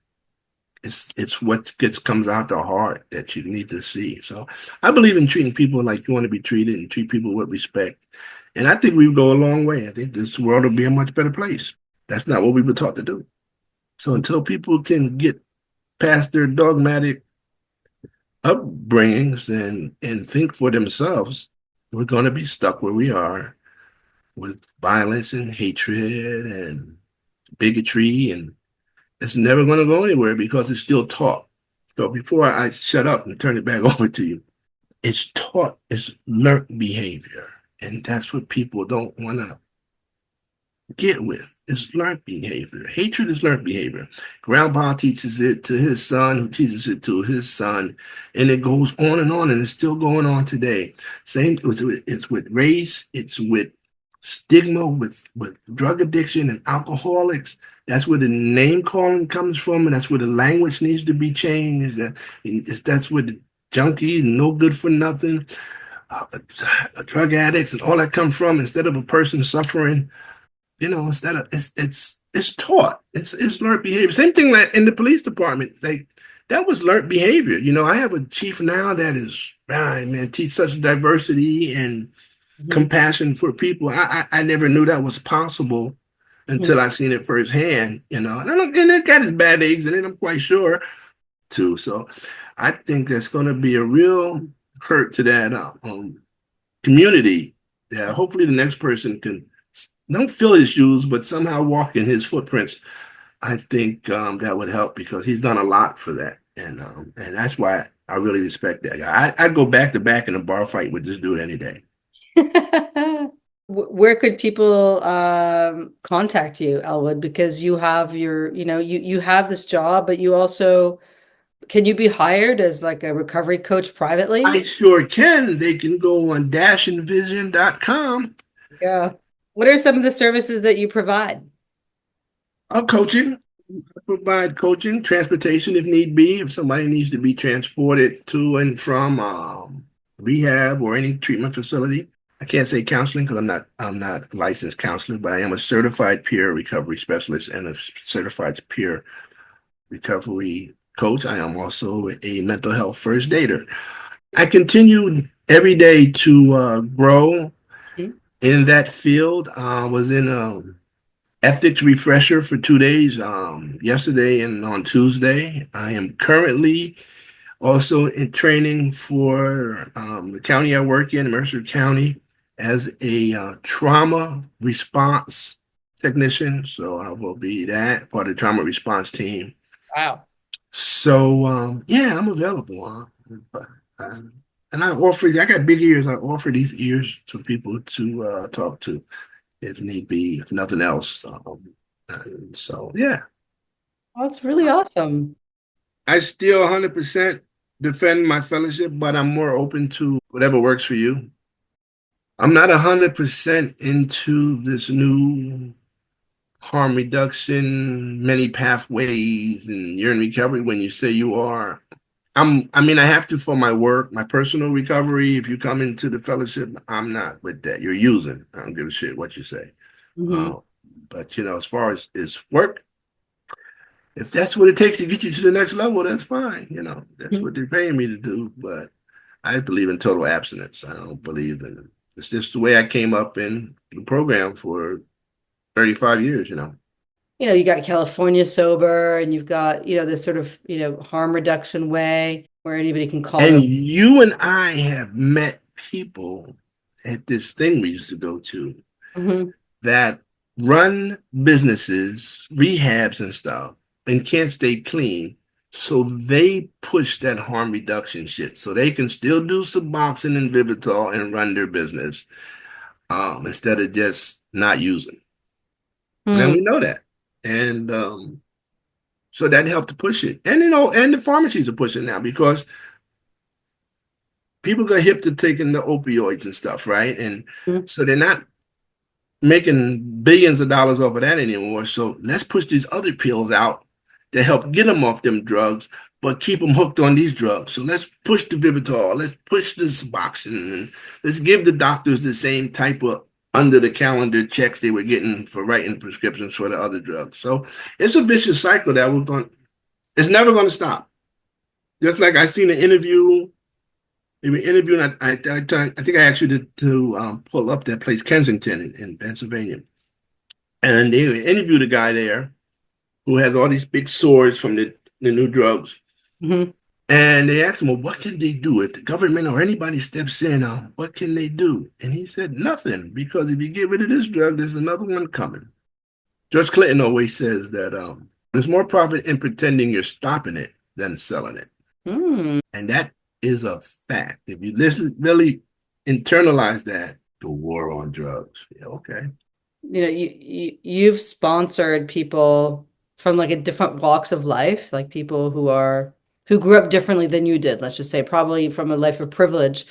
it's what comes out the heart that you need to see. So I believe in treating people like you want to be treated, and treat people with respect. And I think we would go a long way. I think this world will be a much better place. That's not what we were taught to do. So until people can get past their dogmatic upbringings and think for themselves, we're going to be stuck where we are with violence and hatred and bigotry, and it's never going to go anywhere because it's still taught. So before I shut up and turn it back over to you, it's taught, it's learned behavior. And that's what people don't want to get with. It's learned behavior. Hatred is learned behavior. Grandpa teaches it to his son, who teaches it to his son, and it goes on, and it's still going on today. Same, it's with race, it's with stigma, with drug addiction and alcoholics. That's where the name calling comes from, and that's where the language needs to be changed. That's where the junkies, no good for nothing, drug addicts, and all that come from. Instead of a person suffering, instead of it's taught. It's learned behavior. Same thing like in the police department. Like, that was learned behavior. I have a chief now that is, man, teach such diversity and compassion for people. I never knew that was possible until I seen it firsthand. And it got its bad eggs in it, I'm quite sure too. So I think that's going to be a real hurt to that community. Yeah, hopefully the next person can don't fill his shoes, but somehow walk in his footprints. I think that would help, because he's done a lot for that, and that's why I really respect that guy. I'd go back to back in a bar fight with this dude any day. Where could people contact you, Elwood? Because you have you have this job, but you also, can you be hired as like a recovery coach privately? I sure can. They can go on dashandvision.com. Yeah. What are some of the services that you provide? Coaching. I provide coaching, transportation if need be. If somebody needs to be transported to and from rehab or any treatment facility, I can't say counseling because I'm not a licensed counselor, but I am a certified peer recovery specialist and a certified peer recovery coach. I am also a mental health first aider. I continue every day to grow Mhm. in that field. I was in a ethics refresher for 2 days, yesterday and on Tuesday. I am currently also in training for the county I work in, Mercer County, as a trauma response technician. So I will be that part of the trauma response team. Wow. So yeah, I'm available. But, um, and I got big ears. I offer these ears to people to talk to if need be, if nothing else. And so yeah, Well, that's really awesome. I still 100% defend my fellowship, but I'm more open to whatever works for you. I'm not 100% into this new harm reduction, many pathways, and you're in recovery when you say you are. I mean, I have to for my work, my personal recovery. If you come into the fellowship, I'm not with that. You're using. I don't give a shit what you say. Hmm. Uh, but as far as work, if that's what it takes to get you to the next level, that's fine. That's what they're paying me to do. But I believe in total abstinence. I don't believe in it. It's just the way I came up in the program for 35 years. You got California sober, and you've got, this sort of, harm reduction way where anybody can call And their. you and I have met people at this thing we used to go to Mhm. that run businesses, rehabs and stuff, and can't stay clean. So they push that harm reduction shit. So they can still do Suboxone and Vivitrol and run their business, instead of just not using. And Hmm. we know that. And so that helped to push it. And the pharmacies are pushing now because people got hip to taking the opioids and stuff, right? And Mhm. so they're not making billions of dollars off of that anymore. So let's push these other pills out to help get them off them drugs, but keep them hooked on these drugs. So let's push the Vivitrol, let's push this Suboxone, and let's give the doctors the same type of under the calendar checks they were getting for writing prescriptions for the other drugs. So it's a vicious cycle that we're going. It's never going to stop. Just like I seen an interview. They were interviewing. I think I asked you to pull up that place, Kensington in Pennsylvania, and they interviewed a guy there who has all these big sores from the new drugs. Mhm. And they asked him, well, what can they do if the government or anybody steps in? What can they do? And he said, nothing, because if you get rid of this drug, there's another one coming. George Clinton always says that there's more profit in pretending you're stopping it than selling it. Hmm. And that is a fact. If you really internalize that, the war on drugs. Yeah, okay. You've sponsored people from like a different walks of life, like people who grew up differently than you did, let's just say, probably from a life of privilege.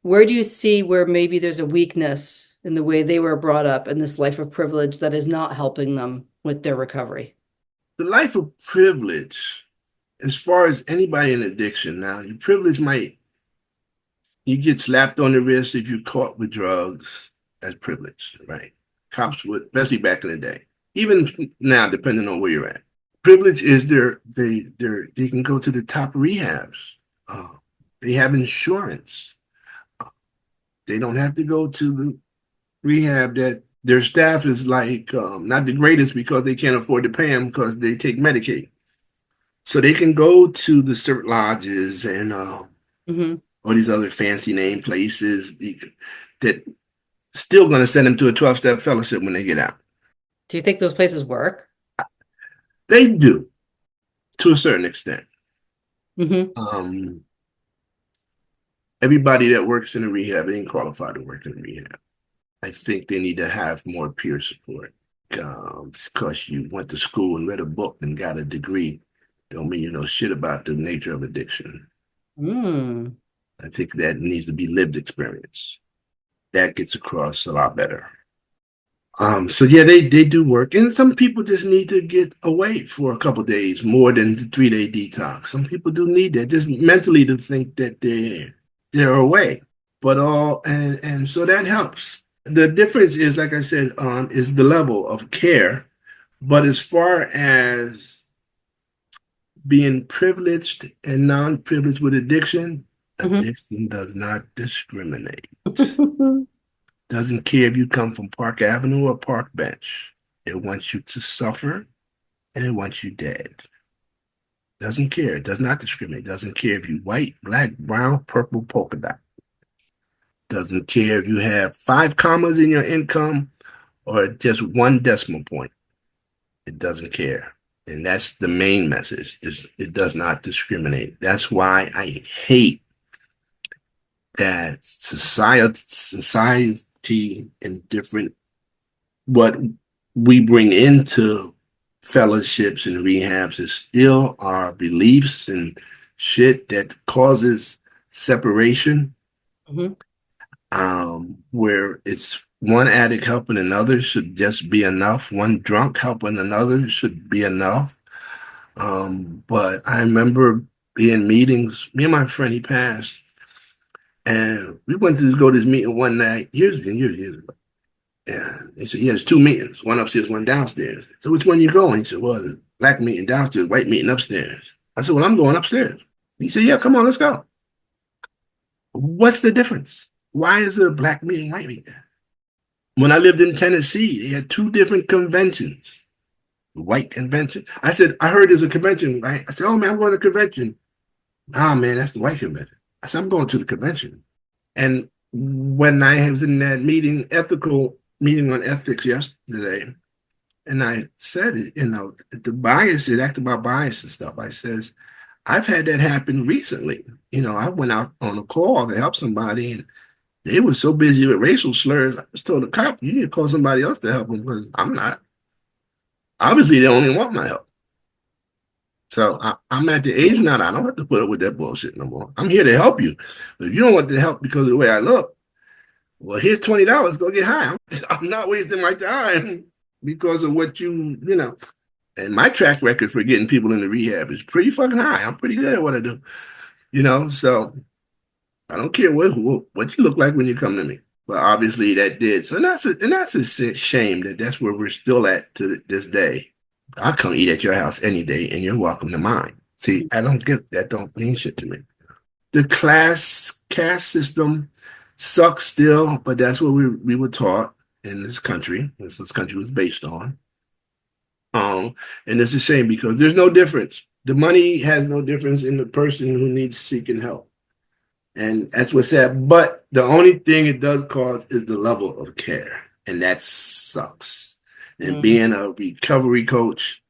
Where do you see where maybe there's a weakness in the way they were brought up in this life of privilege that is not helping them with their recovery? The life of privilege, as far as anybody in addiction now, your privilege you get slapped on the wrist if you're caught with drugs as privilege, right? Cops would, especially back in the day, even now, depending on where you're at. Privilege is they can go to the top rehabs. Uh, they have insurance. They don't have to go to the rehab that their staff is like not the greatest because they can't afford to pay them because they take Medicaid. So they can go to the cert lodges and Hmm. all these other fancy name places that still going to send them to a 12-step fellowship when they get out. Do you think those places work? They do to a certain extent. Hmm. Um, Everybody that works in a rehab ain't qualified to work in a rehab. I think they need to have more peer support. Because you went to school and read a book and got a degree, don't mean you know shit about the nature of addiction. Mm. I think that needs to be lived experience. That gets across a lot better. So yeah, they do work, and some people just need to get away for a couple days more than the 3 day detox. Some people do need that just mentally to think that they're away. but all and so that helps. The difference is, like I said, is the level of care. But as far as being privileged and non-privileged with addiction, Mhm. addiction does not discriminate. Doesn't care if you come from Park Avenue or Park Bench. It wants you to suffer and it wants you dead. Doesn't care. It does not discriminate. Doesn't care if you white, black, brown, purple, polka dot. Doesn't care if you have 5 commas in your income or just one decimal point. It doesn't care. And that's the main message. It does not discriminate. That's why I hate that society and different what we bring into fellowships and rehabs is still our beliefs and shit that causes separation, Mhm. where it's one addict helping another should just be enough. One drunk helping another should be enough. But I remember being meetings, me and my friend, he passed, and we went to go to this meeting one night, years ago. And he said, yeah, there's 2 meetings, one upstairs, one downstairs. So which one you going? He said, well, the black meeting downstairs, white meeting upstairs. I said, well, I'm going upstairs. He said, yeah, come on, let's go. What's the difference? Why is it a black meeting, white meeting? When I lived in Tennessee, they had 2 different conventions. The white convention. I said, I heard there's a convention, right? I said, oh man, I'm going to a convention. Nah, man, that's the white convention. I said, I'm going to the convention. And when I was in that ethical meeting on ethics yesterday, and I said it, the biases, act about bias and stuff. I says, I've had that happen recently. I went out on a call to help somebody, and they were so busy with racial slurs. I was told the cop, you need to call somebody else to help them because I'm not. Obviously, they only want my help. So I'm at the age now that I don't have to put up with that bullshit no more. I'm here to help you. But if you don't want the help because of the way I look, well, here's $20. Go get high. I'm not wasting my time because of what you. And my track record for getting people into rehab is pretty fucking high. I'm pretty good at what I do. So I don't care what you look like when you come to me. But obviously that did. So that's a shame that's where we're still at to this day. I'll come eat at your house any day, and you're welcome to mine. See, I don't get that. Don't mean shit to me. The caste system sucks still, but that's what we were taught in this country. This country was based on. And it's a shame because there's no difference. The money has no difference in the person who needs seeking help. And that's what's sad. But the only thing it does cause is the level of care. And that sucks. And Mhm. being a recovery coach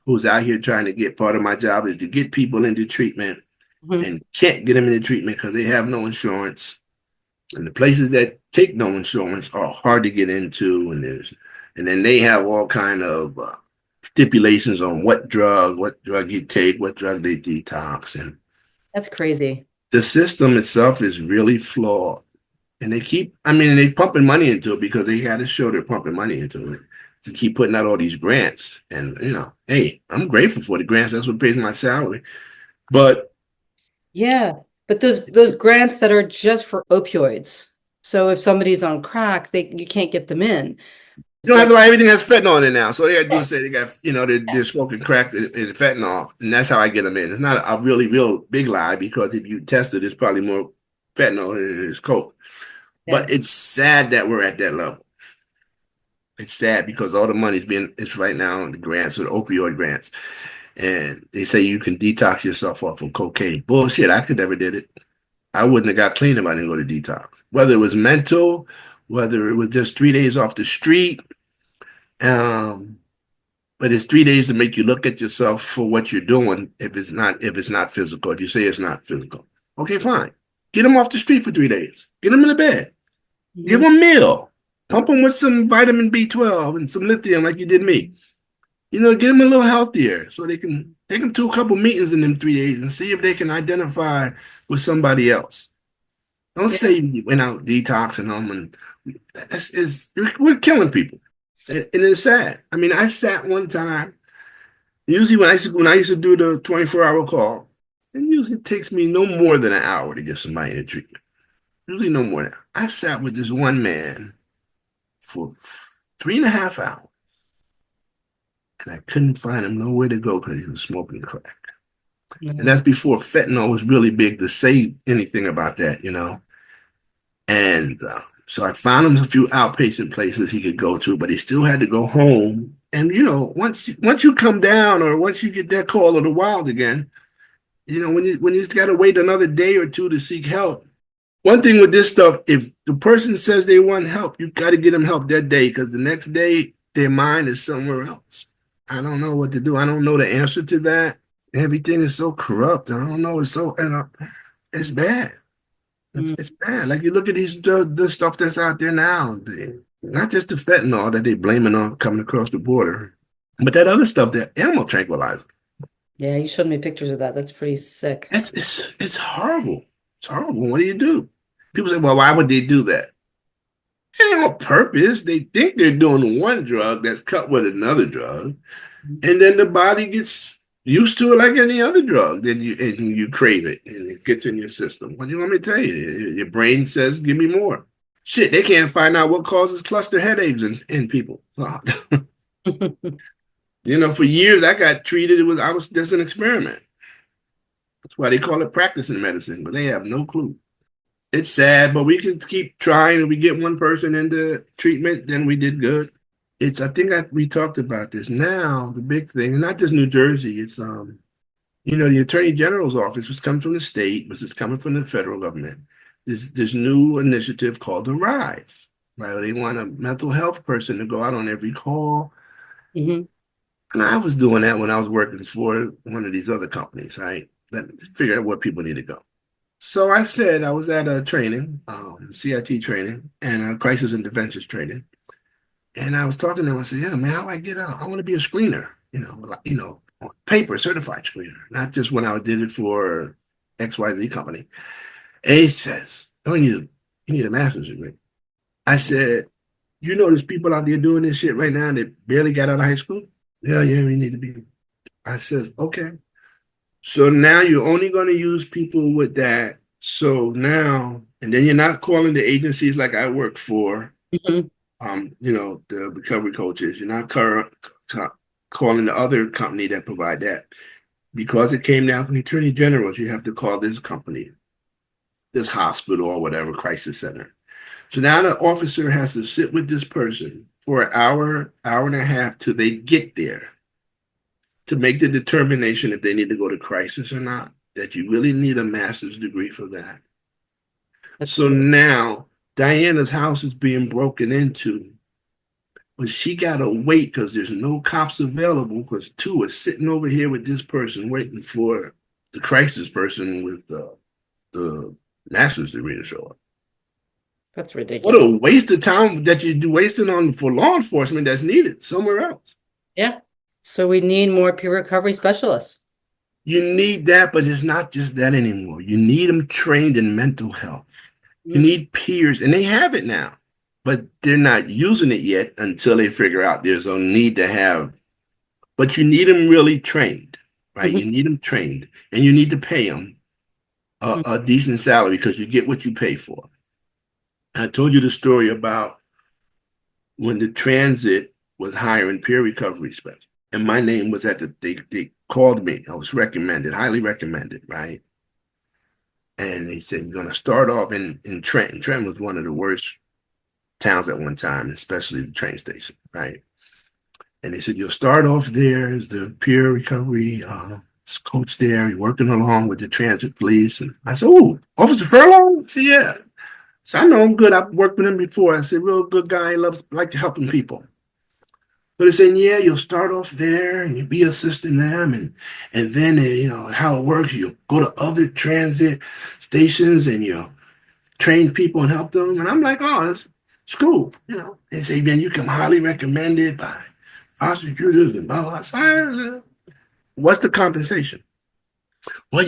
who's out here trying to get part of my job is to get people into treatment Mhm. and can't get them into treatment because they have no insurance. And the places that take no insurance are hard to get into. And then they have all kind of stipulations on what drug you take, what drug they detox. And That's crazy. the system itself is really flawed. And they pumping money into it because they got to show they're pumping money into it to keep putting out all these grants. And, hey, I'm grateful for the grants. That's what pays my salary. But Yeah, but those grants that are just for opioids. So if somebody's on crack, you can't get them in. you It's don't have like, to buy everything that's fentanyl in it now. So all they got to do yeah, is say they got, they're smoking crack and fentanyl. And that's how I get them in. It's not a really, real big lie because if you test it, it's probably more fentanyl than it is coke. yeah, But it's sad that we're at that level. It's sad because all the money's it's right now in the grants or the opioid grants. And they say you can detox yourself off of cocaine. Bullshit. I could never did it. I wouldn't have got clean if I didn't go to detox. Whether it was mental, whether it was just 3 days off the street. Um, but it's 3 days to make you look at yourself for what you're doing if it's not physical. If you say it's not physical. Okay, fine. Get them off the street for 3 days. Get them in the bed. Give mhm, them a meal. Pump them with some vitamin B12 and some lithium like you did me. Get them a little healthier so they can take them to a couple meetings in them 3 days and see if they can identify with somebody else. Don't yeah, say you went out detoxing them and we're killing people. And it's sad. I mean, I sat one time, usually when I used to do the 24-hour call, it usually takes me no more than an hour to get somebody in treatment. usually no more than I sat with this one man for 3.5 hours, and I couldn't find him nowhere to go because he was smoking crack. And No. that's before fentanyl was really big to say anything about that, you know. And so I found him a few outpatient places he could go to, but he still had to go home. And you know, once you come down, or once you get that call of the wild again, you know, when you got to wait another day or two to seek help. One thing with this stuff, if the person says they want help, you got to get them help that day, because the next day their mind is somewhere else. I don't know what to do. I don't know the answer to that. Everything is so corrupt. I don't know. It's so, it's bad. Mm. It's bad. Like you look at the stuff that's out there now, not just the fentanyl that they blaming on coming across the border, but that other stuff, that animal tranquilizer. Yeah, you showed me pictures of that. That's pretty sick. It's horrible. It's horrible. What do you do? People say, well, why would they do that? It ain't on purpose. They think they're doing one drug that's cut with another drug, and then the body gets used to it like any other drug. Then you crave it, and it gets in your system. What do you want me to tell you? Your brain says, "Give me more." Shit, they can't find out what causes cluster headaches in people. You know, for years I got treated. I was just an experiment. That's why they call it practicing medicine, but they have no clue. It's sad, but we can keep trying. If we get one person into treatment, then we did good. I think we talked about this. Now the big thing, and not just New Jersey, it's the Attorney General's office, which comes from the state, which is coming from the federal government. This new initiative called the Rise, right? They want a mental health person to go out on every call. Hmm. And I was doing that when I was working for one of these other companies, right? That figured out where people need to go. So I said I was at a training, CIT training, and crisis interventions training. And I was talking to him. I said, "Yeah, man, how do I get out? I want to be a screener, on paper, certified screener, not just when I did it for XYZ company." And he says, "Oh, you need a master's degree." I said, "There's people out there doing this shit right now that barely got out of high school." "Yeah, yeah, we need to be." I said, "Okay." So now you're only going to use people with that. So now, and then you're not calling the agencies like I work for, Hmm. the recovery coaches. You're not calling the other company that provide that. Because it came down from the attorney generals, you have to call this company, this hospital or whatever, crisis center. So now the officer has to sit with this person for an hour, hour and a half till they get there to make the determination if they need to go to crisis or not, that you really need a master's degree for that. That's So true. now Diana's house is being broken into, but she got to wait because there's no cops available, because two are sitting over here with this person waiting for the crisis person with the master's degree to show up. That's What ridiculous. a waste of time that you're wasting on for law enforcement that's needed somewhere else. Yeah. So we need more peer recovery specialists. You need that, but it's not just that anymore. You need them trained in mental health. You Mm. need peers, and they have it now, but they're not using it yet until they figure out there's a need to have. But you need them really trained, right? Mhm. You need them trained, and you need to pay them Mhm. a decent salary, because you get what you pay for. I told you the story about when the transit was hiring peer recovery specialists, and my name was they called me. I was recommended, highly recommended, right? And they said, "You're going to start off in Trenton." Trenton was one of the worst towns at one time, especially the train station, right? And they said, "You'll start off there as the peer recovery coach there. You're working along with the transit police." And I said, "Oh, Officer Furlong?" I said, "Yeah." So I know him good. I've worked with him before. I said, "Real good guy. He like helping people." But they're saying, "Yeah, you'll start off there and you'll be assisting them. And then, how it works, you'll go to other transit stations and you'll train people and help them." And I'm like, "Oh, it's cool." They say, "Man, you come highly recommended by prosecutors and blah, blah, blah." What's the compensation? "Well,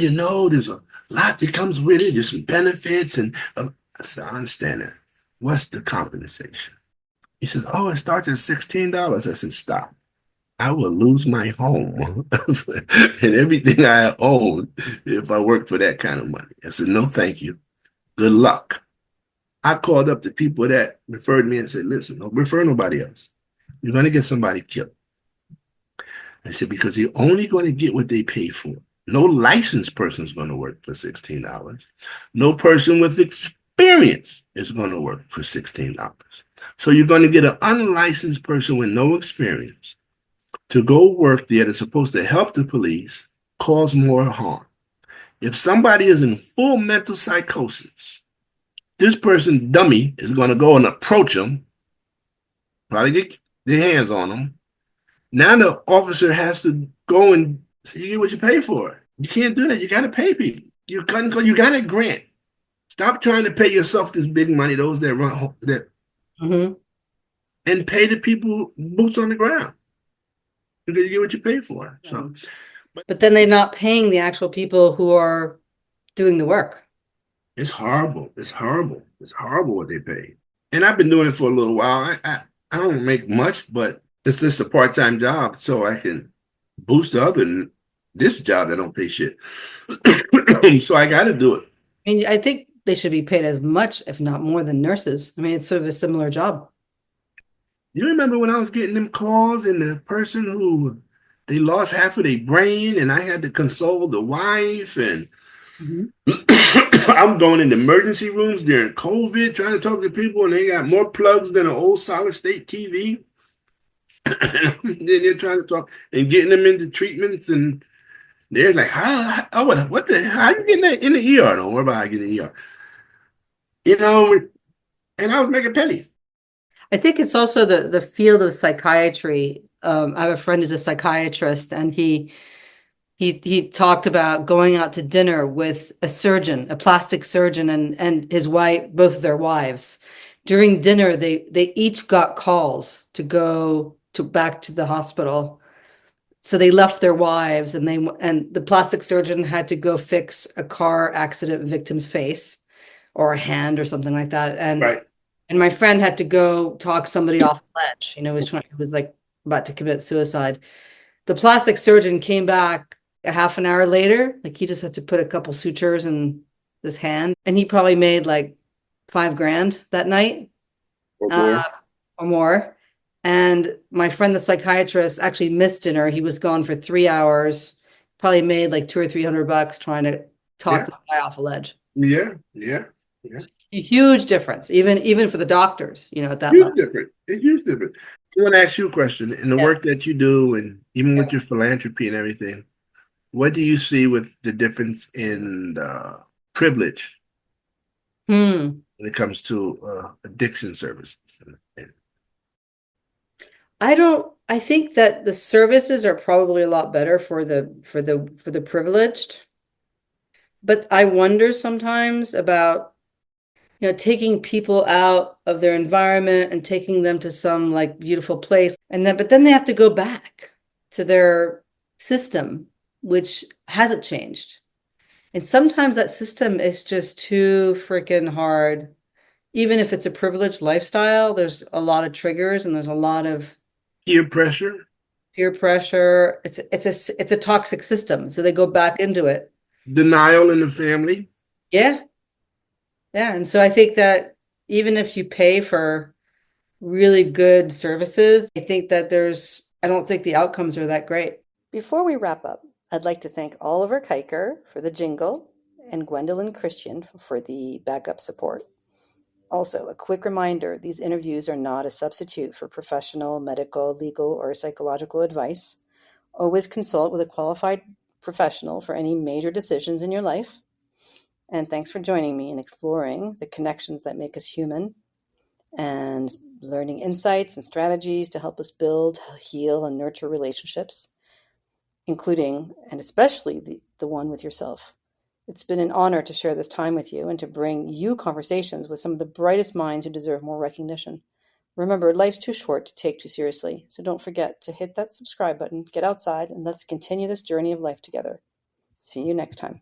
there's a lot that comes with it. There's some benefits." And I said, "I understand that. What's the compensation?" He says, "Oh, it starts at $16. I said, "Stop. I will lose my home and everything I own if I work for that kind of money." I said, "No, thank you. Good luck." I called up the people that referred me and said, listen, don't refer nobody else. You're going to get somebody killed. I said, because they're only going to get what they pay for. No licensed person is going to work for $16. No person with experience is going to work for $16. So you're going to get an unlicensed person with no experience to go work there that's supposed to help the police, cause more harm. If somebody is in full mental psychosis, this person, dummy, is going to go and approach them, probably get their hands on them. Now the officer has to go and say, you get what you pay for. You can't do that. You got to pay people. You got to grant. Stop trying to pay yourself this big money, those that run that, and pay the people boots on the ground. Because you get what you pay for. So, but then they're not paying the actual people who are doing the work. It's horrible. It's horrible. It's horrible what they pay. And I've been doing it for a little while. I don't make much, but it's just a part-time job, so I can boost the other this job that don't pay shit. So I got to do it. I mean, I think they should be paid as much, if not more, than nurses. I mean, it's sort of a similar job. You remember when I was getting them calls and the person who they lost half of their brain and I had to console the wife and I'm going into emergency rooms during COVID trying to talk to people and they got more plugs than an old solid state TV. Then they're trying to talk and getting them into treatments and they're like, how are you getting that in the ER? Don't worry about getting in the ER. You know, and I was making pennies. I think it's also the field of psychiatry. I have a friend who's a psychiatrist, and he talked about going out to dinner with a surgeon, a plastic surgeon, and his wife, both of their wives. During dinner, they each got calls to go back to the hospital. So they left their wives, and the plastic surgeon had to go fix a car accident victim's face or a hand or something like that. And right. And my friend had to go talk somebody off the ledge. You know, he was like about to commit suicide. The plastic surgeon came back a half an hour later. Like he just had to put a couple sutures in this hand, and he probably made like $5,000 that night or more. And my friend, the psychiatrist, actually missed dinner. He was gone for 3 hours. Probably made like $200 or $300 trying to talk the guy off a ledge. Yeah. A huge difference, even for the doctors, you know, at that huge level. different. It's huge different. I want to ask you a question. In the work that you do, and even with your philanthropy and everything, what do you see with the difference in privilege when it comes to addiction services? I think that the services are probably a lot better for the privileged, but I wonder sometimes about, you know, taking people out of their environment and taking them to some like beautiful place. But then they have to go back to their system, which hasn't changed. And sometimes that system is just too freaking hard. Even if it's a privileged lifestyle, there's a lot of triggers and there's a lot of peer pressure. It's a toxic system. So they go back into it. Denial in the family. Yeah. And so I think that even if you pay for really good services, I think that I don't think the outcomes are that great. Before we wrap up, I'd like to thank Oliver Kiker for the jingle and Gwendolyn Christian for the backup support. Also, a quick reminder, these interviews are not a substitute for professional, medical, legal, or psychological advice. Always consult with a qualified professional for any major decisions in your life. And thanks for joining me in exploring the connections that make us human and learning insights and strategies to help us build, heal, and nurture relationships, including and especially the one with yourself. It's been an honor to share this time with you and to bring you conversations with some of the brightest minds who deserve more recognition. Remember, life's too short to take too seriously, so don't forget to hit that subscribe button, get outside, and let's continue this journey of life together. See you next time.